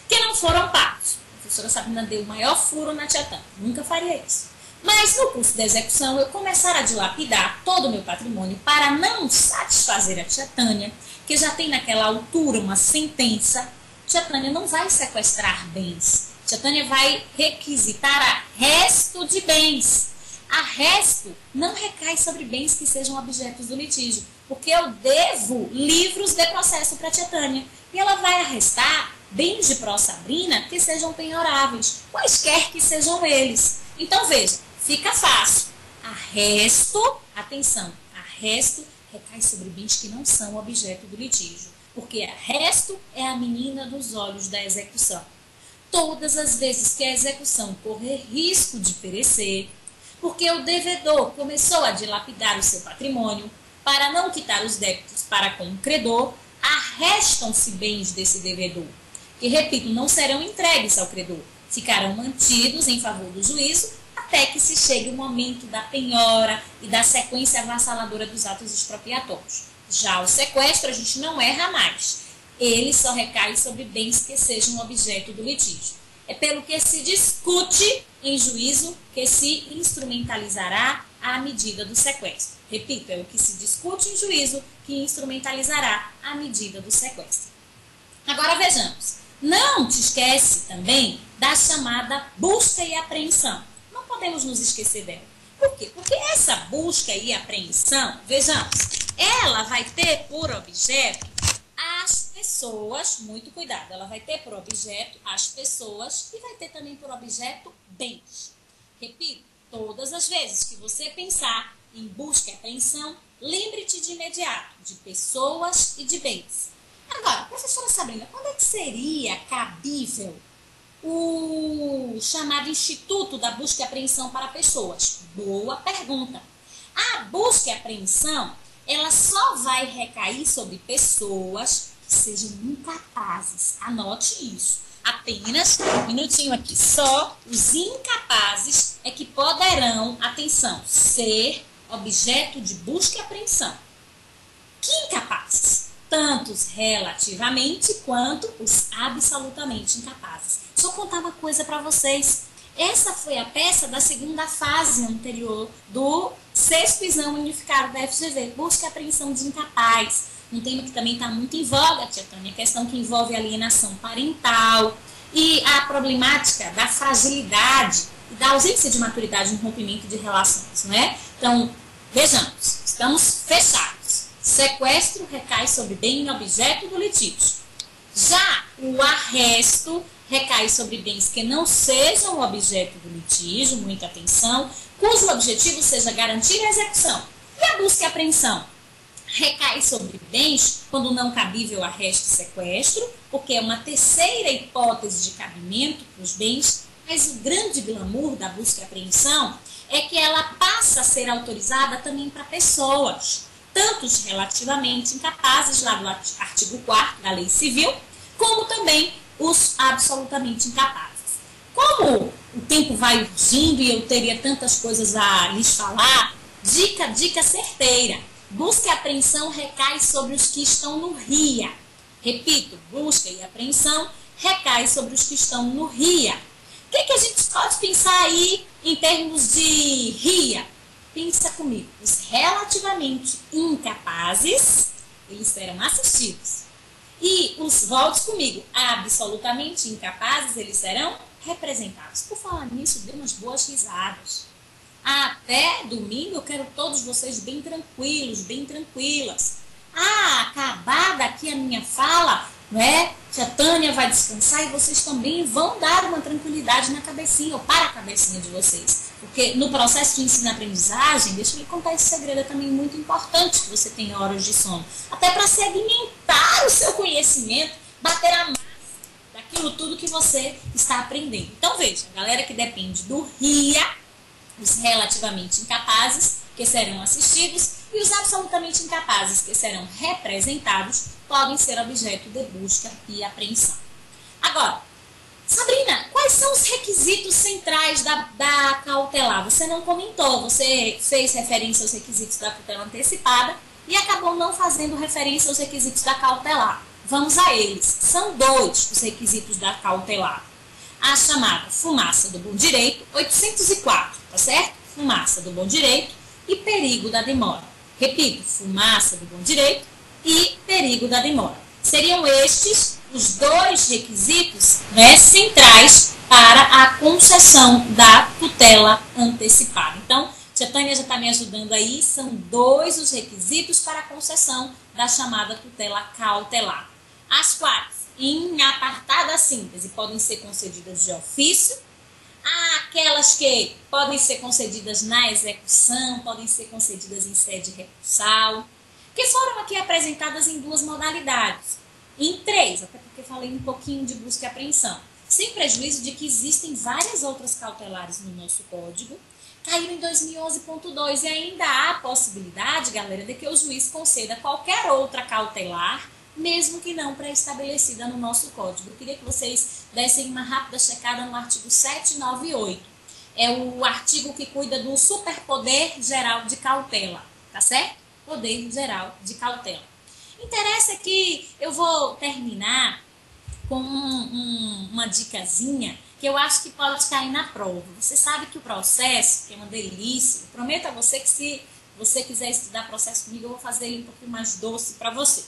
B: que não foram pagos. A professora Sabrina deu o maior furo na tia Tânia, nunca faria isso. Mas no curso de execução eu começar a dilapidar todo o meu patrimônio para não satisfazer a tia Tânia, que já tem naquela altura uma sentença, tia Tânia não vai sequestrar bens. Tia Tânia vai requisitar arresto de bens. Arresto não recai sobre bens que sejam objetos do litígio, porque eu devo livros de processo para tia Tânia. E ela vai arrestar bens de pró Sabrina que sejam penhoráveis, quaisquer que sejam eles. Então veja, fica fácil. Arresto, atenção, arresto recai sobre bens que não são objeto do litígio, porque arresto é a menina dos olhos da execução. Todas as vezes que a execução correr risco de perecer, porque o devedor começou a dilapidar o seu patrimônio para não quitar os débitos para com o credor, arrestam-se bens desse devedor, que, repito, não serão entregues ao credor, ficarão mantidos em favor do juízo até que se chegue o momento da penhora e da sequência avassaladora dos atos expropriatórios. Já o sequestro a gente não erra mais. Ele só recai sobre bens que sejam objeto do litígio. É pelo que se discute em juízo que se instrumentalizará a medida do sequestro. Repito, é o que se discute em juízo que instrumentalizará a medida do sequestro. Agora vejamos. Não te esquece também da chamada busca e apreensão. Não podemos nos esquecer dela. Por quê? Porque essa busca e apreensão, vejamos, ela vai ter por objeto as pessoas, muito cuidado, ela vai ter por objeto as pessoas e vai ter também por objeto bens. Repito, todas as vezes que você pensar em busca e apreensão, lembre-te de imediato de pessoas e de bens. Agora, professora Sabrina, quando é que seria cabível o chamado Instituto da Busca e Apreensão para Pessoas? Boa pergunta. A busca e apreensão, ela só vai recair sobre pessoas que sejam incapazes. Anote isso. Apenas, um minutinho aqui, só os incapazes é que poderão, atenção, ser objeto de busca e apreensão. Que incapazes? Tanto os relativamente quanto os absolutamente incapazes. Deixa eu contar uma coisa para vocês. Essa foi a peça da segunda fase anterior do 6º Exame Unificado da FGV, busca e apreensão de incapaz. Um tema que também está muito em voga, tia Tânia, questão que envolve alienação parental. e a problemática da fragilidade e da ausência de maturidade no rompimento de relações, não é? Então, vejamos, estamos fechados. Sequestro recai sobre bem e objeto do litígio. Já o arresto recai sobre bens que não sejam objeto do litígio, muita atenção, cujo objetivo seja garantir a execução. E a busca e apreensão recai sobre bens quando não cabível arresto e sequestro, porque é uma terceira hipótese de cabimento para os bens, mas o grande glamour da busca e apreensão é que ela passa a ser autorizada também para pessoas, tanto os relativamente incapazes, lá do artigo 4º da Lei Civil, como também os absolutamente incapazes. Como o tempo vai urgindo e eu teria tantas coisas a lhes falar, dica certeira. Busca e apreensão recai sobre os que estão no RIA. Repito, busca e apreensão recai sobre os que estão no RIA. O que a gente pode pensar aí em termos de RIA? Pensa comigo. Os relativamente incapazes, eles serão assistidos. E os, volte comigo, absolutamente incapazes, eles serão representados. Por falar nisso, dê umas boas risadas. Até domingo eu quero todos vocês bem tranquilos, bem tranquilas. Acabada aqui a minha fala, não é? Tia Tânia vai descansar e vocês também vão dar uma tranquilidade na cabecinha, ou para a cabecinha de vocês. Porque no processo de ensino-aprendizagem, deixa eu lhe contar esse segredo, é também muito importante que você tenha horas de sono. Até para segmentar o seu conhecimento, bater a massa daquilo tudo que você está aprendendo. Então veja, a galera que depende do RIA, os relativamente incapazes, que serão assistidos, e os absolutamente incapazes, que serão representados, podem ser objeto de busca e apreensão. Agora, Sabrina, quais são os requisitos centrais da cautelar? Você não comentou, você fez referência aos requisitos da tutela antecipada e acabou não fazendo referência aos requisitos da cautelar. Vamos a eles. São 2 os requisitos da cautelar. A chamada fumaça do bom direito, 804, tá certo? Fumaça do bom direito e perigo da demora. Repito, fumaça do bom direito e perigo da demora. Seriam estes os 2 requisitos, né, centrais para a concessão da tutela antecipada. Então, Tia Tânia já está me ajudando aí, são 2 os requisitos para a concessão da chamada tutela cautelar. As quais, em apartada síntese, podem ser concedidas de ofício, aquelas que podem ser concedidas na execução, podem ser concedidas em sede recursal, que foram aqui apresentadas em 2 modalidades. Em 3, até porque falei um pouquinho de busca e apreensão, sem prejuízo de que existem várias outras cautelares no nosso código, caiu em 2011.2 e ainda há a possibilidade, galera, de que o juiz conceda qualquer outra cautelar, mesmo que não pré-estabelecida no nosso código. Eu queria que vocês dessem uma rápida checada no artigo 798. É o artigo que cuida do superpoder geral de cautela, tá certo? Poder geral de cautela. Interessa que eu vou terminar com uma dicasinha que eu acho que pode cair na prova. Você sabe que o processo, que é uma delícia, eu prometo a você que se você quiser estudar processo comigo, eu vou fazer ele um pouquinho mais doce para você.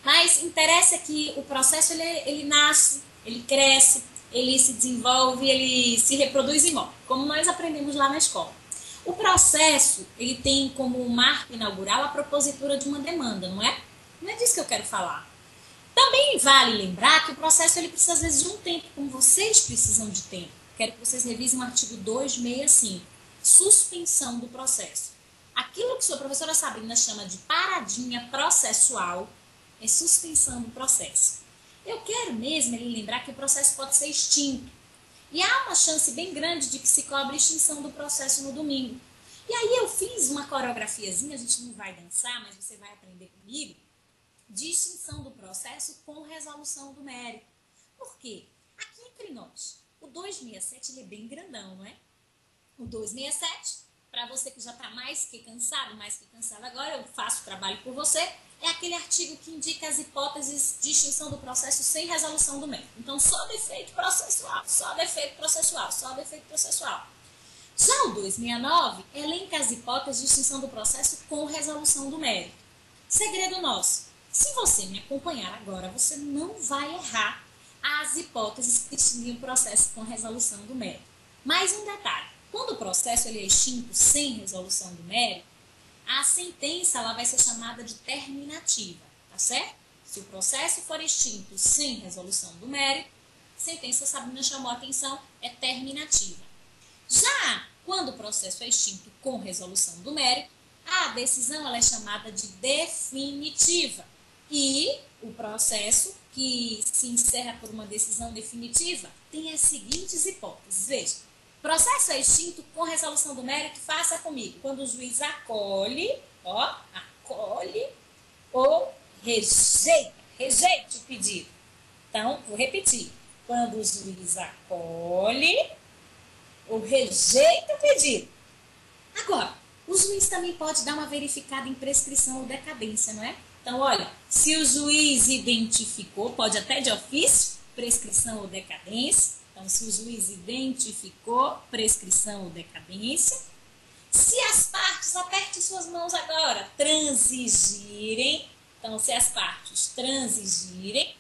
B: Mas interessa que o processo ele nasce, ele cresce, ele se desenvolve, ele se reproduz e morre, como nós aprendemos lá na escola. O processo, ele tem como marco inaugural a propositura de uma demanda, não é? Não é disso que eu quero falar. Também vale lembrar que o processo ele precisa às vezes de um tempo, como vocês precisam de tempo. Quero que vocês revisem o artigo 265, suspensão do processo. Aquilo que sua professora Sabrina chama de paradinha processual é suspensão do processo. Eu quero mesmo ele lembrar que o processo pode ser extinto. E há uma chance bem grande de que se cobre extinção do processo no domingo. E aí eu fiz uma coreografiazinha, a gente não vai dançar, mas você vai aprender comigo, de extinção do processo com resolução do mérito. Por quê? Aqui entre nós, o 267 ele é bem grandão, não é? O 267, para você que já está mais que cansado agora, eu faço o trabalho por você, é aquele artigo que indica as hipóteses de extinção do processo sem resolução do mérito. Então, só defeito processual, só defeito processual, só defeito processual. Já o 269 elenca as hipóteses de extinção do processo com resolução do mérito. Segredo nosso. Se você me acompanhar agora, você não vai errar. as hipóteses que distinguiam o processo com resolução do mérito. Mais um detalhe, quando o processo ele é extinto sem resolução do mérito, a sentença ela vai ser chamada de terminativa, tá certo? Se o processo for extinto sem resolução do mérito, a sentença, Sabrina chamou a atenção, é terminativa. Já quando o processo é extinto com resolução do mérito, a decisão ela é chamada de definitiva. E o processo que se encerra por uma decisão definitiva tem as seguintes hipóteses. Veja, processo é extinto com resolução do mérito, faça comigo. Quando o juiz acolhe ou rejeite o pedido. Então, vou repetir. Quando o juiz acolhe ou rejeita o pedido. Agora, o juiz também pode dar uma verificada em prescrição ou decadência, não é? Então, olha, se o juiz identificou, pode até de ofício, prescrição ou decadência. Então, se o juiz identificou prescrição ou decadência, se as partes, aperte suas mãos agora, transigirem. Então, se as partes transigirem,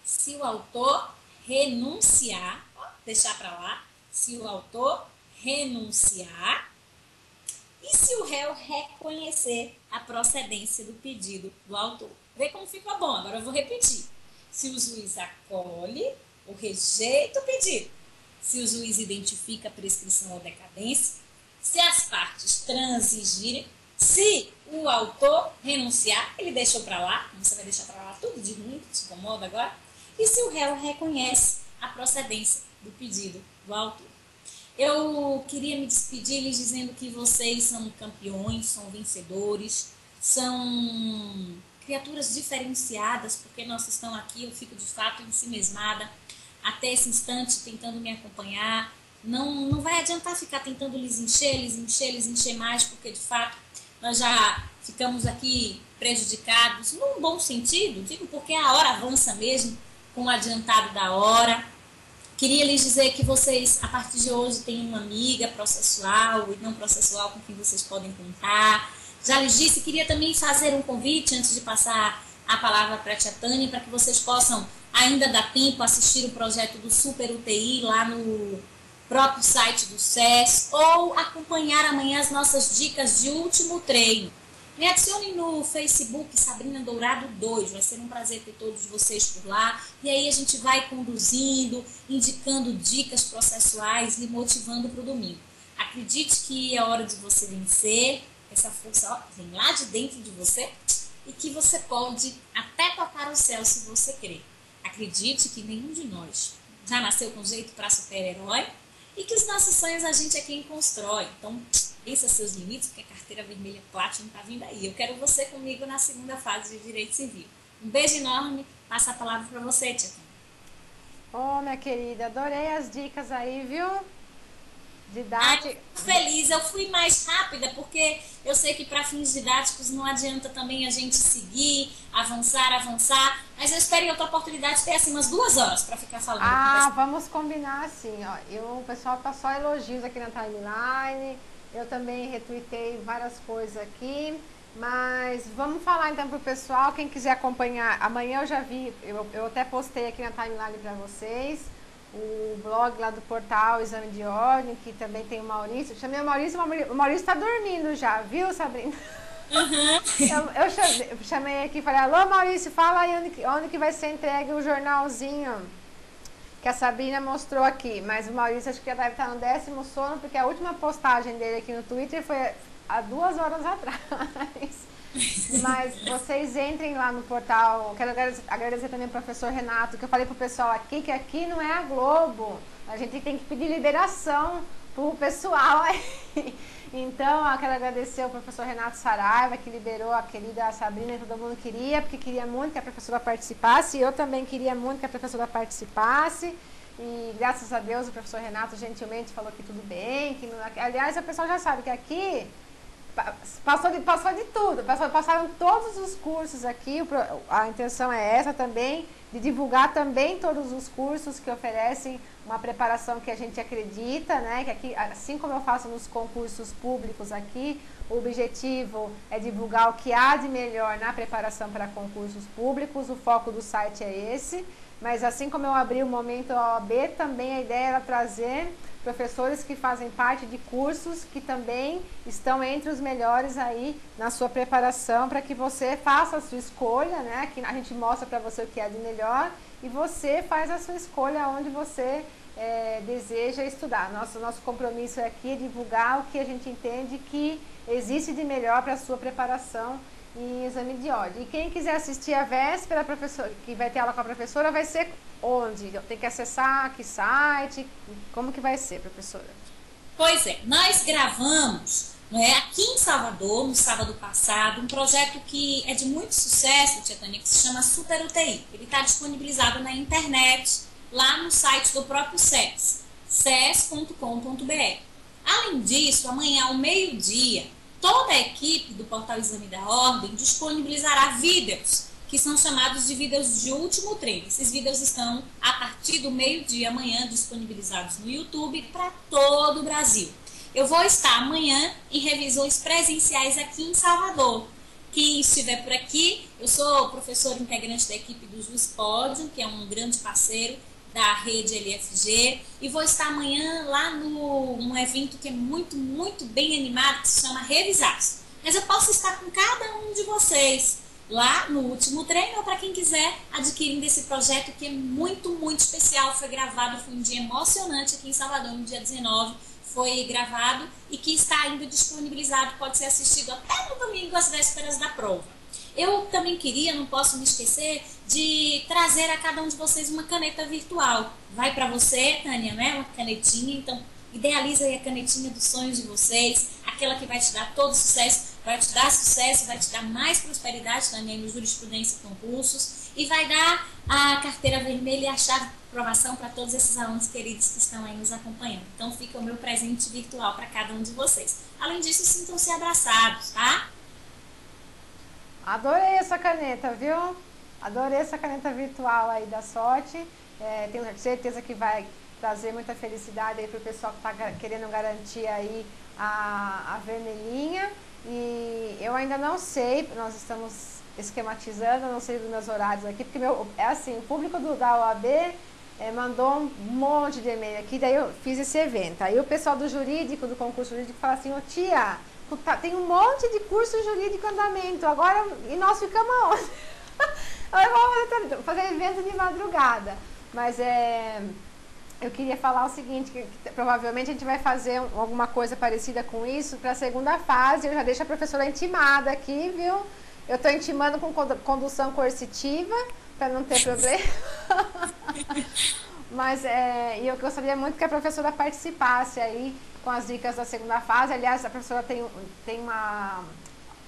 B: se o autor renunciar, deixar para lá, se o autor renunciar, e se o réu reconhecer a procedência do pedido do autor. Vê como ficou bom, agora eu vou repetir. Se o juiz acolhe ou rejeita o pedido, se o juiz identifica a prescrição ou decadência, se as partes transigirem, se o autor renunciar, ele deixou para lá, você vai deixar para lá tudo de ruim, que te incomoda agora, e se o réu reconhece a procedência do pedido do autor. Eu queria me despedir lhes dizendo que vocês são campeões, são vencedores, são criaturas diferenciadas, porque nós estamos aqui, eu fico de fato ensimesmada até esse instante tentando me acompanhar. Não vai adiantar ficar tentando lhes encher mais, porque de fato nós já ficamos aqui prejudicados, num bom sentido, digo porque a hora avança mesmo, com o adiantado da hora. Queria lhes dizer que vocês, a partir de hoje, têm uma amiga processual e não processual com quem vocês podem contar. Já lhes disse, queria também fazer um convite, antes de passar a palavra para a tia Tânia, para que vocês possam, ainda dar tempo, assistir o projeto do Super UTI lá no próprio site do SES, ou acompanhar amanhã as nossas dicas de último treino. Me adicione no Facebook Sabrina Dourado 2, vai ser um prazer ter todos vocês por lá. E aí a gente vai conduzindo, indicando dicas processuais e motivando para o domingo. Acredite que é hora de você vencer, essa força vem lá de dentro de você e que você pode até tocar o céu se você crer. Acredite que nenhum de nós já nasceu com jeito para super-herói e que os nossos sonhos a gente é quem constrói. Então, pensa seus limites, porque a carteira vermelha Platinum está vindo aí. Eu quero você comigo na segunda fase de Direito Civil. Um beijo enorme, passa a palavra para você, tia Tânia.
A: Minha querida, adorei as dicas aí, viu? Didática.
B: Feliz, eu fui mais rápida, porque eu sei que para fins didáticos não adianta também a gente seguir, avançar, mas eu espero em outra oportunidade ter assim umas 2 horas para ficar falando.
A: Vamos combinar assim, ó. O pessoal tá só elogios aqui na timeline. Eu também retuitei várias coisas aqui, mas vamos falar então pro pessoal, quem quiser acompanhar, amanhã eu já vi, eu até postei aqui na timeline para vocês, o blog lá do portal Exame de Ordem, que também tem o Maurício. Chamei o Maurício tá dormindo já, viu, Sabrina?
B: Uhum.
A: Eu chamei aqui e falei, alô Maurício, fala aí onde que vai ser entregue o jornalzinho que a Sabrina mostrou aqui, mas o Maurício acho que já deve estar no 10º sono, porque a última postagem dele aqui no Twitter foi há 2 horas atrás. Mas vocês entrem lá no portal. Quero agradecer também ao professor Renato, que eu falei pro pessoal aqui, que aqui não é a Globo. A gente tem que pedir liberação pro pessoal aí. Então, eu quero agradecer ao professor Renato Saraiva, que liberou a querida Sabrina, que todo mundo queria, porque queria muito que a professora participasse, e eu também queria muito que a professora participasse, e graças a Deus o professor Renato gentilmente falou que tudo bem, que não, aliás, o pessoal já sabe que aqui passou de tudo, passaram todos os cursos aqui, a intenção é essa também, de divulgar também todos os cursos que oferecem uma preparação que a gente acredita, né? Que aqui, assim como eu faço nos concursos públicos aqui, o objetivo é divulgar o que há de melhor na preparação para concursos públicos, o foco do site é esse. mas assim como eu abri o Momento OAB, também a ideia era trazer professores que fazem parte de cursos que também estão entre os melhores aí na sua preparação, para que você faça a sua escolha, né? Que a gente mostra para você o que é de melhor e você faz a sua escolha onde você deseja estudar. Nosso compromisso aqui é divulgar o que a gente entende que existe de melhor para a sua preparação em exame de ordem. E quem quiser assistir a véspera, que vai ter aula com a professora, vai ser onde? Tem que acessar que site? Como que vai ser, professora?
B: Pois é, nós gravamos, né, aqui em Salvador, no sábado passado, um projeto que é de muito sucesso, tia Tânia, que se chama Super UTI. Ele está disponibilizado na internet, lá no site do próprio SES, ses.com.br. Além disso, amanhã ao meio-dia, toda a equipe do Portal Exame da Ordem disponibilizará vídeos, que são chamados de vídeos de último treino. Esses vídeos estão, a partir do meio-dia amanhã, disponibilizados no YouTube para todo o Brasil. Eu vou estar amanhã em revisões presenciais aqui em Salvador. Quem estiver por aqui, eu sou professora integrante da equipe do Juiz Pódio, que é um grande parceiro da rede LFG, e vou estar amanhã lá num evento que é muito, muito bem animado, que se chama Revisados. Mas eu posso estar com cada um de vocês lá no último treino, ou para quem quiser adquirindo esse projeto que é muito, muito especial. Foi gravado, foi um dia emocionante aqui em Salvador, no dia 19, foi gravado e que está ainda disponibilizado, pode ser assistido até no domingo, às vésperas da prova. Eu também queria, não posso me esquecer, de trazer a cada um de vocês uma caneta virtual. Vai para você, Tânia, né? Uma canetinha, então idealiza aí a canetinha dos sonhos de vocês, aquela que vai te dar todo sucesso, vai te dar mais prosperidade, Tânia, no jurisprudência e concursos, e vai dar a carteira vermelha e a chave de aprovação para todos esses alunos queridos que estão aí nos acompanhando. Então fica o meu presente virtual para cada um de vocês. Além disso, sintam-se abraçados, tá?
A: Adorei essa caneta, viu? Adorei essa caneta virtual aí da sorte. Tenho certeza que vai trazer muita felicidade aí pro pessoal que está querendo garantir aí a vermelhinha. E eu ainda não sei, nós estamos esquematizando, não sei dos meus horários aqui, porque é assim, o público da OAB mandou um monte de e-mail aqui, daí eu fiz esse evento. Aí o pessoal do jurídico, do concurso jurídico, fala assim: ô tia, tem um monte de curso jurídico em andamento, agora, e nós ficamos aonde? Vamos fazer evento de madrugada. Mas eu queria falar o seguinte, que provavelmente a gente vai fazer alguma coisa parecida com isso para a segunda fase. Eu já deixo a professora intimada aqui, viu? Eu estou intimando com condução coercitiva, para não ter problema. Mas e eu gostaria muito que a professora participasse aí com as dicas da segunda fase. Aliás, a professora tem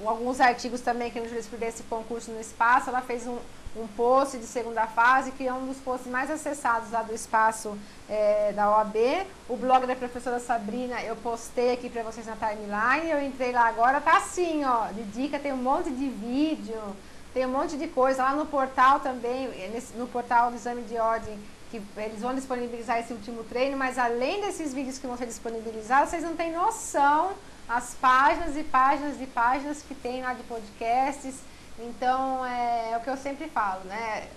A: alguns artigos também aqui no Jurisprudência e Concurso no Espaço. Ela fez um post de segunda fase, que é um dos posts mais acessados lá do espaço da OAB. O blog da professora Sabrina eu postei aqui para vocês na timeline. Eu entrei lá agora, tá assim, ó, de dica, tem um monte de vídeo, tem um monte de coisa. Lá no portal também, no portal do Exame de Ordem, que eles vão disponibilizar esse último treino, mas além desses vídeos que vão ser disponibilizados, vocês não têm noção as páginas e páginas e páginas que tem lá de podcasts. Então, é o que eu sempre falo, né?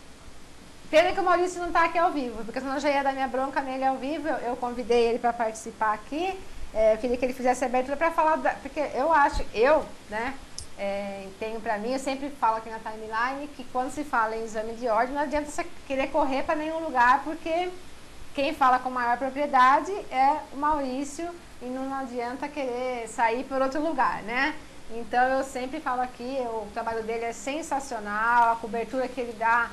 A: Pena que o Maurício não está aqui ao vivo, porque senão eu já ia dar minha bronca nele ao vivo. Eu convidei ele para participar aqui. Eu queria que ele fizesse a abertura para falar, porque eu tenho para mim, eu sempre falo aqui na timeline, que quando se fala em exame de ordem, não adianta você querer correr para nenhum lugar, porque quem fala com maior propriedade é o Maurício, e não adianta querer sair por outro lugar, né? Então eu sempre falo aqui, o trabalho dele é sensacional, a cobertura que ele dá,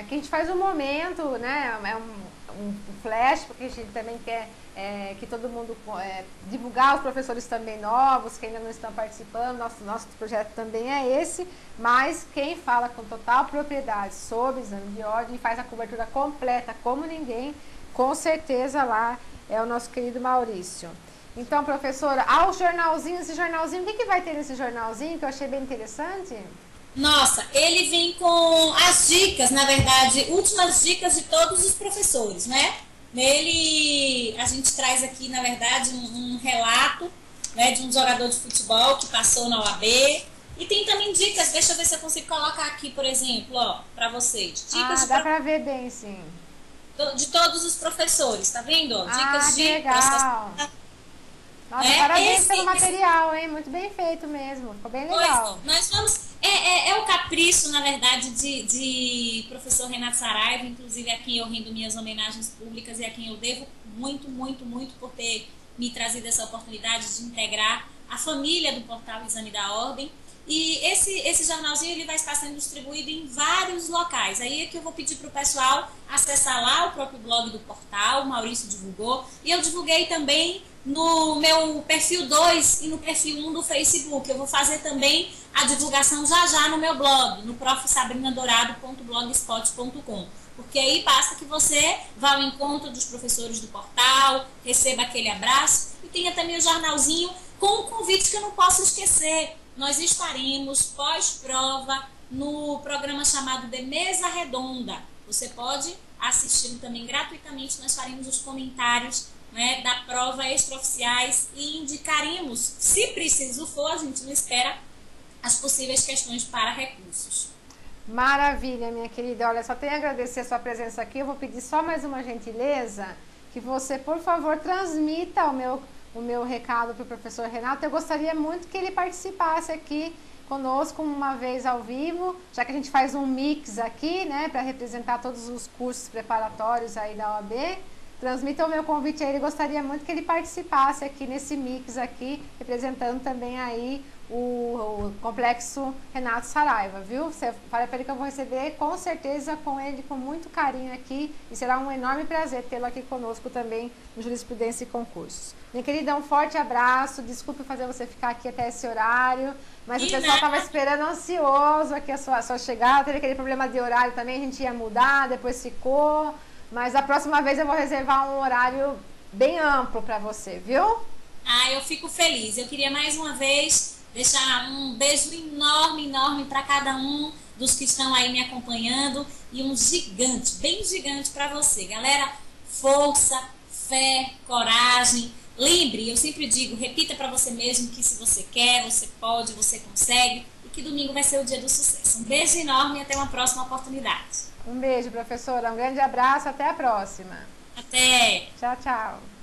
A: que a gente faz um momento, né? É um flash, porque a gente também quer que todo mundo divulgar os professores também novos, que ainda não estão participando. Nosso projeto também é esse, mas quem fala com total propriedade sobre exame de ordem e faz a cobertura completa como ninguém, com certeza lá é o nosso querido Maurício. Então, professora, o jornalzinho, esse jornalzinho, o que vai ter nesse jornalzinho que eu achei bem interessante?
B: Nossa, ele vem com as dicas, na verdade, últimas dicas de todos os professores, né? Nele, a gente traz aqui, na verdade, um relato, né, de um jogador de futebol que passou na OAB, E tem também dicas, deixa eu ver se eu consigo colocar aqui, por exemplo, ó, para vocês. Dicas
A: dá para ver bem, sim.
B: De todos os professores, tá vendo? Dicas
A: que
B: de
A: legal. Nossa, parabéns pelo material, hein? Muito bem feito mesmo. Ficou bem legal.
B: Pois, nós vamos. É o capricho, na verdade, de professor Renato Saraiva, inclusive a quem eu rendo minhas homenagens públicas e a quem eu devo muito, muito, muito por ter me trazido essa oportunidade de integrar a família do portal Exame da Ordem. E esse jornalzinho ele vai estar sendo distribuído em vários locais. Aí é que eu vou pedir para o pessoal acessar lá o próprio blog do portal, o Maurício divulgou. E eu divulguei também no meu perfil 2 e no perfil 1 do Facebook. Eu vou fazer também a divulgação já no meu blog, no profsabrinadorado.blogspot.com. Porque aí basta que você vá ao encontro dos professores do portal, receba aquele abraço e tenha também o jornalzinho com um convite que eu não posso esquecer. Nós estaremos pós-prova no programa chamado de Mesa Redonda. Você pode assistir também gratuitamente. Nós faremos os comentários, né, da prova extraoficiais e indicaremos, se preciso for, a gente não espera, as possíveis questões para recursos.
A: Maravilha, minha querida. Olha, só tenho a agradecer a sua presença aqui. Eu vou pedir só mais uma gentileza, que você, por favor, transmita o meu recado para o professor Renato. Eu gostaria muito que ele participasse aqui conosco uma vez ao vivo, já que a gente faz um mix aqui, né, para representar todos os cursos preparatórios aí da OAB. Transmita o meu convite a ele, gostaria muito que ele participasse aqui nesse mix aqui, representando também aí o Complexo Renato Saraiva, viu? Você fala para ele que eu vou receber com certeza com ele, com muito carinho aqui, e será um enorme prazer tê-lo aqui conosco também no Jurisprudência e Concursos. Minha querida, um forte abraço, desculpe fazer você ficar aqui até esse horário, mas o pessoal estava esperando ansioso aqui a sua chegada, teve aquele problema de horário também, a gente ia mudar, depois ficou, mas a próxima vez eu vou reservar um horário bem amplo para você, viu?
B: Eu fico feliz. Eu queria mais uma vez deixar um beijo enorme, enorme para cada um dos que estão aí me acompanhando e um gigante, bem gigante para você. Galera, força, fé, coragem. Lembre, eu sempre digo, repita para você mesmo que se você quer, você pode, você consegue e que domingo vai ser o dia do sucesso. Um beijo enorme e até uma próxima oportunidade.
A: Um beijo, professora. Um grande abraço. Até a próxima.
B: Até.
A: Tchau, tchau.